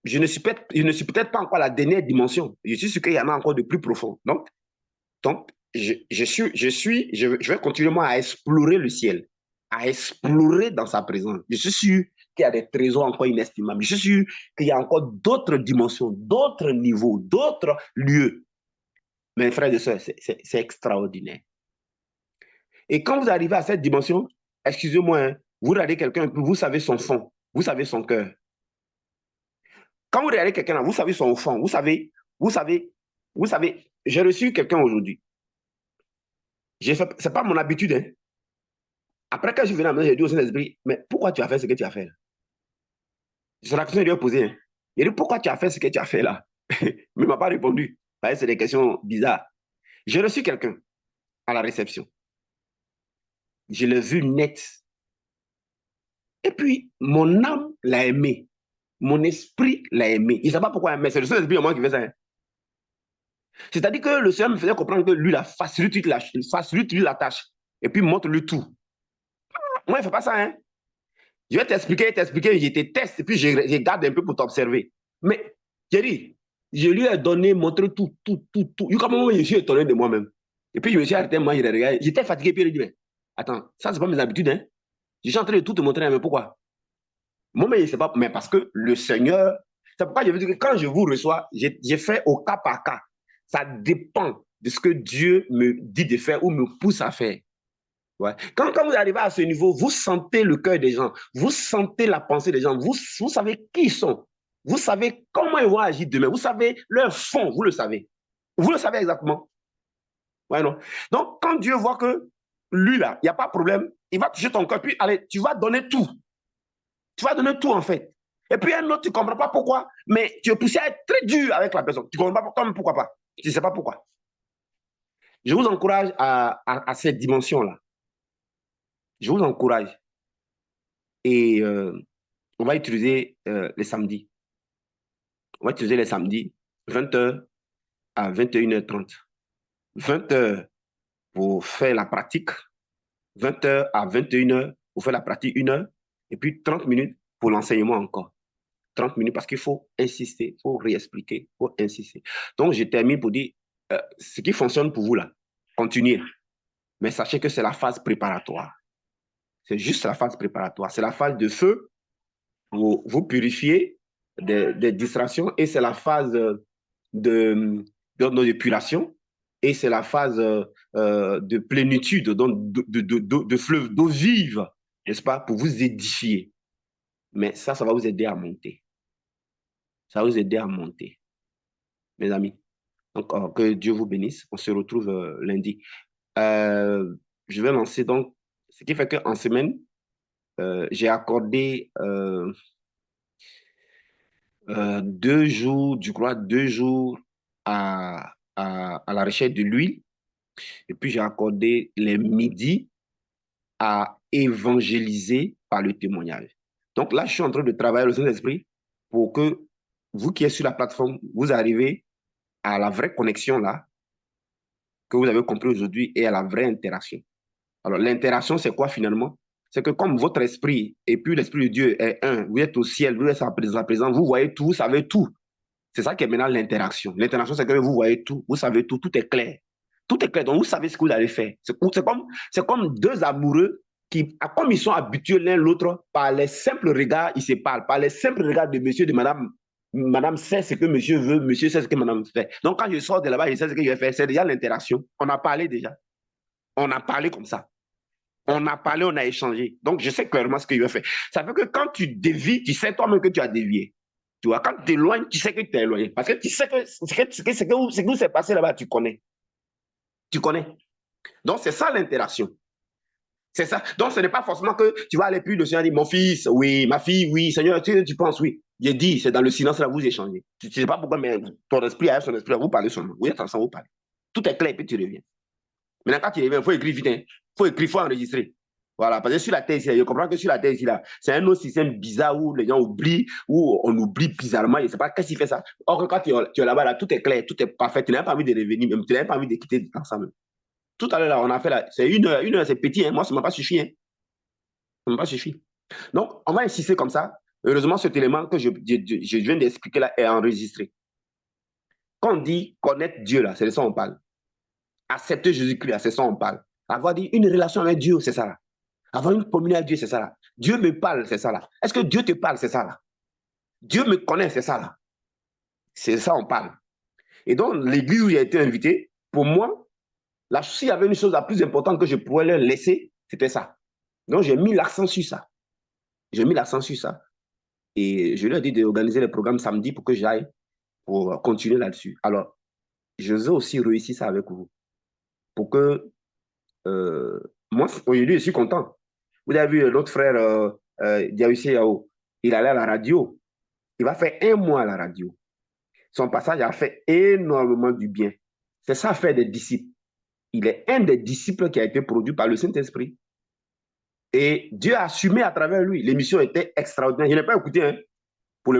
je ne suis peut-être pas encore à la dernière dimension. Je suis sûr qu'il y en a encore de plus profond. Donc je vais continuellement à explorer le ciel, à explorer dans sa présence. Je suis sûr qu'il y a des trésors encore inestimables. Je suis sûr qu'il y a encore d'autres dimensions, d'autres niveaux, d'autres lieux. Mes frères et sœurs, c'est extraordinaire. Et quand vous arrivez à cette dimension, excusez-moi, hein, vous regardez quelqu'un, vous savez son fond, vous savez son cœur. Quand vous regardez quelqu'un là, vous savez son fond, vous savez, j'ai reçu quelqu'un aujourd'hui. Ce n'est pas mon habitude. Hein. Après, quand je venais à la maison, j'ai dit au Saint-Esprit, mais pourquoi tu as fait ce que tu as fait là? C'est la question que je lui ai posée. Hein. Il a dit, pourquoi tu as fait ce que tu as fait là? Mais il ne m'a pas répondu. C'est des questions bizarres. J'ai reçu quelqu'un à la réception. Je l'ai vu net. Et puis, mon âme l'a aimé. Mon esprit l'a aimé. Il ne sait pas pourquoi, mais c'est le seul esprit en moi qui fait ça. Hein. C'est-à-dire que le Seigneur me faisait comprendre que lui, facilite la tâche. Et puis, montre-lui tout. Moi, il ne fait pas ça. Hein. Je vais t'expliquer, je te teste, et puis je garde un peu pour t'observer. Mais, Thierry, je lui ai donné, montré tout. Comme je suis étonné de moi-même. Et puis, je me suis arrêté, moi, je l'ai regardé. J'étais fatigué, puis il a dit, mais attends, ça, c'est pas mes habitudes. Hein. Je suis en train de tout te montrer, mais pourquoi? Moi, mais je sais pas, mais parce que le Seigneur, c'est pourquoi je veux dire que quand je vous reçois, j'ai fait au cas par cas. Ça dépend de ce que Dieu me dit de faire ou me pousse à faire. Ouais. Quand vous arrivez à ce niveau, vous sentez le cœur des gens, vous sentez la pensée des gens, vous savez qui ils sont, vous savez comment ils vont agir demain, vous savez leur fond, vous le savez. Vous le savez exactement. Ouais, non. Donc, quand Dieu voit que lui, là, il n'y a pas de problème, il va toucher ton cœur, puis allez, tu vas donner tout. Tu vas donner tout, en fait. Et puis un autre, tu ne comprends pas pourquoi, mais tu es poussé à être très dur avec la personne. Tu ne comprends pas pourquoi, mais pourquoi pas. Tu ne sais pas pourquoi. Je vous encourage à cette dimension-là. Je vous encourage. Et on va utiliser les samedis. On va utiliser les samedis, 20h à 21h30. 20h pour faire la pratique, 20h à 21h pour faire la pratique 1 heure, et puis 30 minutes pour l'enseignement encore. 30 minutes parce qu'il faut insister, il faut réexpliquer, il faut insister. Donc, je termine pour dire, ce qui fonctionne pour vous là, continuez. Mais sachez que c'est la phase préparatoire. C'est juste la phase préparatoire. C'est la phase de feu où vous purifiez des distractions et c'est la phase d'épuration et c'est la phase de plénitude, donc de fleuve, d'eau vive, n'est-ce pas, pour vous édifier. Mais ça va vous aider à monter. Ça va vous aider à monter, mes amis. Donc, que Dieu vous bénisse. On se retrouve lundi. Je vais lancer donc, ce qui fait qu'en semaine, j'ai accordé 2 jours, je crois, 2 jours à la recherche de l'huile. Et puis, j'ai accordé les midis à évangéliser par le témoignage. Donc là, je suis en train de travailler le Saint-Esprit pour que vous qui êtes sur la plateforme, vous arrivez à la vraie connexion là, que vous avez compris aujourd'hui, et à la vraie interaction. Alors, l'interaction, c'est quoi finalement? C'est que comme votre esprit et puis l'esprit de Dieu est un, vous êtes au ciel, vous êtes à présent, vous voyez tout, vous savez tout. C'est ça qui est maintenant l'interaction. L'interaction, c'est que vous voyez tout, vous savez tout, tout est clair. Tout est clair, donc vous savez ce que vous allez faire. C'est comme deux amoureux qui, comme ils sont habitués l'un l'autre, par les simples regards, ils se parlent. Par les simples regards de monsieur, de madame, madame sait ce que monsieur veut, monsieur sait ce que madame fait. Donc quand je sors de là-bas, je sais ce que je vais faire. C'est déjà l'interaction. On a parlé déjà. On a parlé comme ça. On a parlé, on a échangé. Donc, je sais clairement ce que je vais faire. Ça fait que quand tu dévies, tu sais toi-même que tu as dévié. Tu vois, quand tu t'éloignes, tu sais que tu es éloigné. Parce que tu sais que ce qui s'est passé là-bas, tu connais. Tu connais. Donc, c'est ça l'interaction. C'est ça. Donc, ce n'est pas forcément que tu vas aller plus, le Seigneur dit, mon fils, oui, ma fille, oui, Seigneur, tu penses, oui. J'ai dit, c'est dans le silence là, vous échangez. Tu ne sais pas pourquoi, mais ton esprit a son esprit, vous parlez seulement. Vous êtes ensemble, vous parlez. Tout est clair, et puis tu reviens. Maintenant, quand tu reviens, il faut écrire vite. Il faut écrire, il faut enregistrer. Voilà, parce que sur la terre ici, je comprends que sur la terre ici, c'est un autre système bizarre où les gens oublient, où on oublie bizarrement, je ne sais pas qu'est-ce qui fait ça. Or, quand tu es là-bas, là, tout est clair, tout est parfait, tu n'as pas envie de revenir, même tu n'as pas envie de quitter ensemble. Tout à l'heure, là, on a fait là, c'est 1 heure, c'est petit, hein. Moi, ça ne m'a pas suffi. Hein. Ça ne m'a pas suffi. Donc, on va insister comme ça. Heureusement, cet élément que je viens d'expliquer là est enregistré. Quand on dit connaître Dieu, là, c'est de ça qu'on parle. Accepter Jésus-Christ, c'est ça qu'on parle. Avoir dit une relation avec Dieu, c'est ça là. Avoir une communion avec Dieu, c'est ça là. Dieu me parle, c'est ça là. Est-ce que Dieu te parle, c'est ça là. Dieu me connaît, c'est ça là. C'est ça on parle. Et donc, l'église où j'ai été invité, pour moi, s'il y avait une chose la plus importante que je pourrais leur laisser, c'était ça. Donc, j'ai mis l'accent sur ça. J'ai mis l'accent sur ça. Et je leur ai dit d'organiser les programmes samedi pour que j'aille pour continuer là-dessus. Alors, je veux aussi réussir ça avec vous. Pour que, moi, aujourd'hui, je suis content. Vous avez vu notre frère Diaoussé Yao, il allait à la radio. Il va faire 1 mois à la radio. Son passage a fait énormément du bien. C'est ça, faire des disciples. Il est un des disciples qui a été produit par le Saint-Esprit. Et Dieu a assumé à travers lui. L'émission était extraordinaire. Je n'ai pas écouté, hein, pour le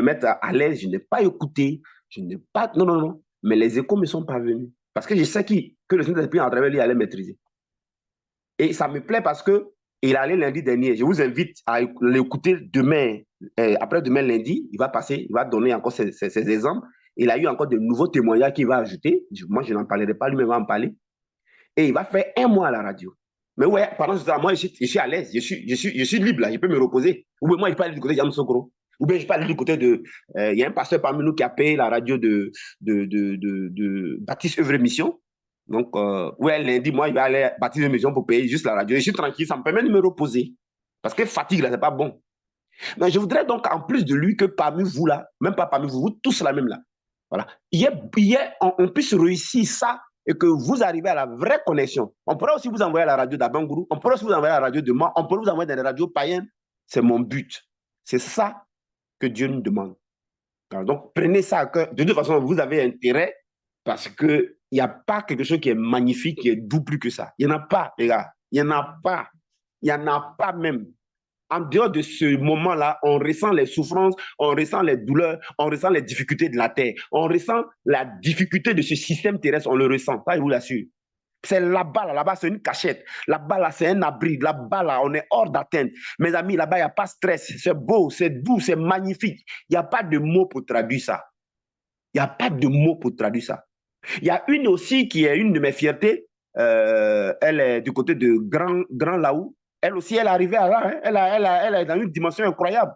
mettre à l'aise. Je n'ai pas écouté. Je n'ai pas. Non, non, non. Mais les échos me sont parvenus. Parce que je sais que le Saint-Esprit à travers lui allait maîtriser. Et ça me plaît parce que il allait lundi dernier. Je vous invite à l'écouter demain. Après-demain, lundi, il va passer, il va donner encore ses exemples. Il a eu encore de nouveaux témoignages qu'il va ajouter. Moi, je n'en parlerai pas, lui-même va en parler. Et il va faire 1 mois à la radio. Mais ouais, pendant ce temps, moi, je suis à l'aise. Je suis libre, là. Je peux me reposer. Ou bien moi, je peux aller du côté de Yamoussoukro. Ou bien je peux aller du côté de... Il y a un pasteur parmi nous qui a payé la radio de Baptiste Œuvre Mission. Donc, ouais, lundi, moi, il va aller Baptiste Œuvre Mission pour payer juste la radio. Je suis tranquille, ça me permet de me reposer. Parce que fatigue, là, c'est pas bon. Mais je voudrais donc, en plus de lui, que parmi vous, là, même pas parmi vous, vous tous là même, là, voilà, on puisse réussir ça et que vous arrivez à la vraie connexion. On pourrait aussi vous envoyer à la radio d'Abangourou, on pourrait aussi vous envoyer à la radio de Mans, on pourrait vous envoyer dans les radios païennes. C'est mon but. C'est ça que Dieu nous demande. Alors, donc, prenez ça à cœur. De toute façon, vous avez intérêt parce qu'il n'y a pas quelque chose qui est magnifique, qui est doux plus que ça. Il n'y en a pas, les gars. Il n'y en a pas. Il n'y en a pas même. En dehors de ce moment-là, on ressent les souffrances, on ressent les douleurs, on ressent les difficultés de la terre, on ressent la difficulté de ce système terrestre, on le ressent, ça je vous l'assure. C'est là-bas, là-bas c'est une cachette, là-bas là, c'est un abri, là-bas là, on est hors d'atteinte. Mes amis, là-bas, il n'y a pas de stress, c'est beau, c'est doux, c'est magnifique. Il n'y a pas de mots pour traduire ça. Il n'y a pas de mots pour traduire ça. Il y a une aussi qui est une de mes fiertés, elle est du côté de Grand Laou. Elle aussi, elle est arrivée à là, hein. Elle est dans une dimension incroyable.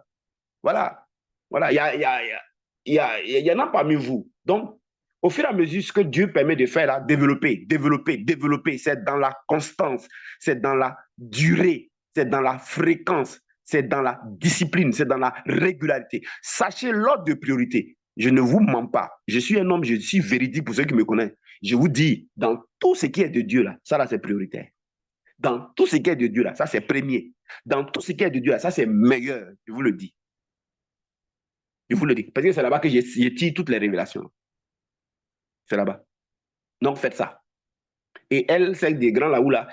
Voilà. Voilà. Il y en a parmi vous. Donc, au fur et à mesure, ce que Dieu permet de faire, là, développer, développer, développer, c'est dans la constance, c'est dans la durée, c'est dans la fréquence, c'est dans la discipline, c'est dans la régularité. Sachez l'ordre de priorité. Je ne vous mens pas. Je suis un homme, je suis véridique pour ceux qui me connaissent. Je vous dis, dans tout ce qui est de Dieu, là, ça, là, c'est prioritaire. Dans tout ce qui est de Dieu, là, ça, c'est premier. Dans tout ce qui est de Dieu, là, ça, c'est meilleur. Je vous le dis. Je vous le dis. Parce que c'est là-bas que j'ai tiré toutes les révélations. C'est là-bas. Donc, faites ça. Et elle, celle des grands là-haut, là,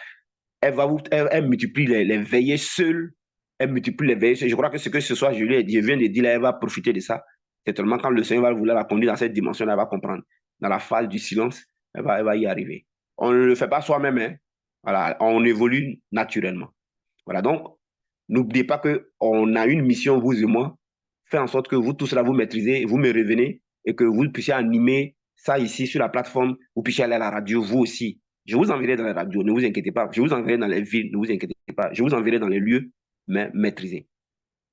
elle multiplie les veillées seules. Elle multiplie les veillées seules. Je crois que ce soir, je viens de dire, là, elle va profiter de ça. C'est tellement quand le Seigneur va vouloir la conduire dans cette dimension-là, elle va comprendre. Dans la phase du silence, elle va y arriver. On ne le fait pas soi-même, hein. Voilà, on évolue naturellement. Voilà, donc, n'oubliez pas qu'on a une mission, vous et moi, faire en sorte que vous tous là, vous maîtrisez, vous me revenez et que vous puissiez animer ça ici sur la plateforme, vous puissiez aller à la radio, vous aussi. Je vous enverrai dans la radio, ne vous inquiétez pas. Je vous enverrai dans les villes, ne vous inquiétez pas. Je vous enverrai dans les lieux, mais maîtrisés.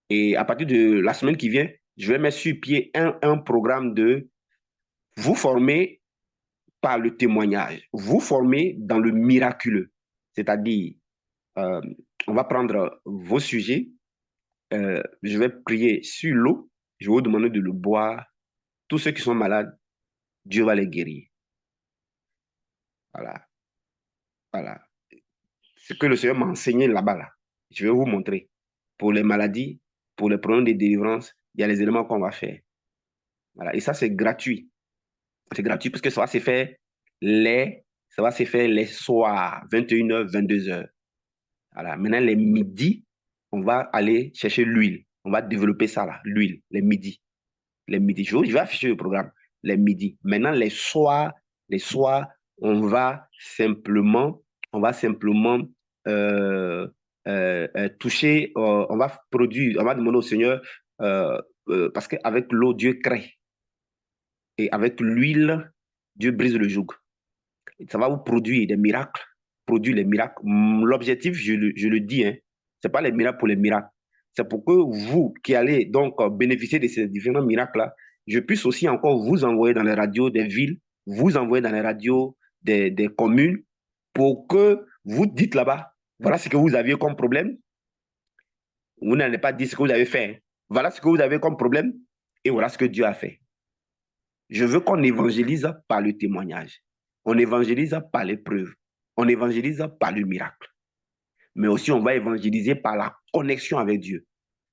Et à partir de la semaine qui vient, je vais mettre sur pied un programme de vous former par le témoignage, vous former dans le miraculeux. C'est-à-dire, on va prendre vos sujets, je vais prier sur l'eau, je vais vous demander de le boire. Tous ceux qui sont malades, Dieu va les guérir. Voilà, voilà. Ce que le Seigneur m'a enseigné là-bas, là, je vais vous montrer. Pour les maladies, pour les problèmes de délivrance, il y a les éléments qu'on va faire. Voilà. Et ça, c'est gratuit. C'est gratuit parce que ça va se faire les soirs, 21h, 22h. Voilà. Maintenant, les midis, on va aller chercher l'huile. On va développer ça là, l'huile, les midis. Les midis. Je vais afficher le programme. Les midis. Maintenant, les soirs, on va simplement toucher, on va produire, on va demander au Seigneur, parce qu'avec l'eau, Dieu crée. Et avec l'huile, Dieu brise le joug. Ça va vous produire des miracles, produire les miracles. L'objectif, je le dis, hein, ce n'est pas les miracles pour les miracles. C'est pour que vous, qui allez donc bénéficier de ces différents miracles-là, je puisse aussi encore vous envoyer dans les radios des villes, vous envoyer dans les radios des communes, pour que vous dites là-bas, voilà ce que vous aviez comme problème. Vous n'allez pas dire ce que vous avez fait. Voilà ce que vous avez comme problème et voilà ce que Dieu a fait. Je veux qu'on évangélise par le témoignage. On évangélise par les preuves. On évangélise par le miracle. Mais aussi, on va évangéliser par la connexion avec Dieu.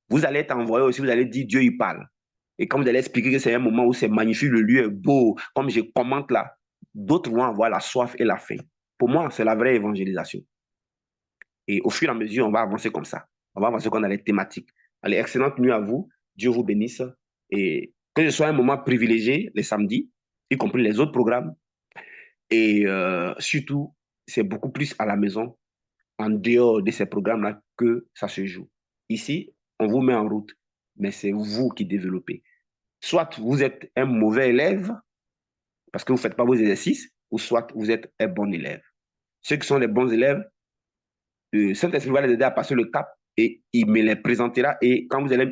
Vous allez être envoyé aussi, vous allez dire Dieu, il parle. Et quand vous allez expliquer que c'est un moment où c'est magnifique, le lieu est beau, comme je commente là, d'autres vont avoir la soif et la faim. Pour moi, c'est la vraie évangélisation. Et au fur et à mesure, on va avancer comme ça. On va avancer comme dans les thématiques. Allez, excellente nuit à vous. Dieu vous bénisse. Et que ce soit un moment privilégié les samedis, y compris les autres programmes. Et surtout, c'est beaucoup plus à la maison, en dehors de ces programmes-là, que ça se joue. Ici, on vous met en route, mais c'est vous qui développez. Soit vous êtes un mauvais élève, parce que vous ne faites pas vos exercices, ou soit vous êtes un bon élève. Ceux qui sont les bons élèves, Saint-Esprit va les aider à passer le cap et il me les présentera. Et quand vous allez,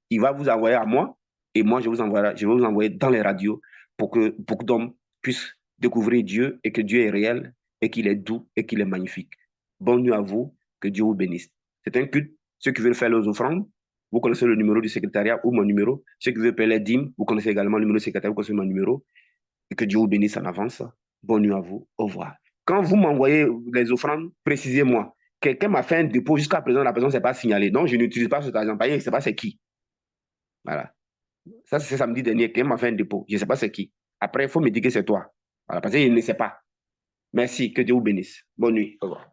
il va vous envoyer à moi et moi, je vais vous envoyer dans les radios pour que beaucoup d'hommes puissent découvrir Dieu et que Dieu est réel et qu'il est doux et qu'il est magnifique. Bonne nuit à vous, que Dieu vous bénisse. C'est un culte. Ceux qui veulent faire leurs offrandes, vous connaissez le numéro du secrétariat ou mon numéro. Ceux qui veulent payer les dîmes, vous connaissez également le numéro du secrétariat, vous connaissez mon numéro. Et que Dieu vous bénisse en avance. Bonne nuit à vous. Au revoir. Quand vous m'envoyez les offrandes, précisez-moi. Quelqu'un m'a fait un dépôt, jusqu'à présent, la personne ne s'est pas signalée. Donc, je n'utilise pas cet argent. Je ne sais pas c'est qui. Voilà. Ça, c'est samedi dernier. Quelqu'un m'a fait un dépôt. Je ne sais pas c'est qui. Après, il faut me dire que c'est toi. Voilà, parce que je ne sais pas. Merci. Que Dieu vous bénisse. Bonne nuit. Au revoir.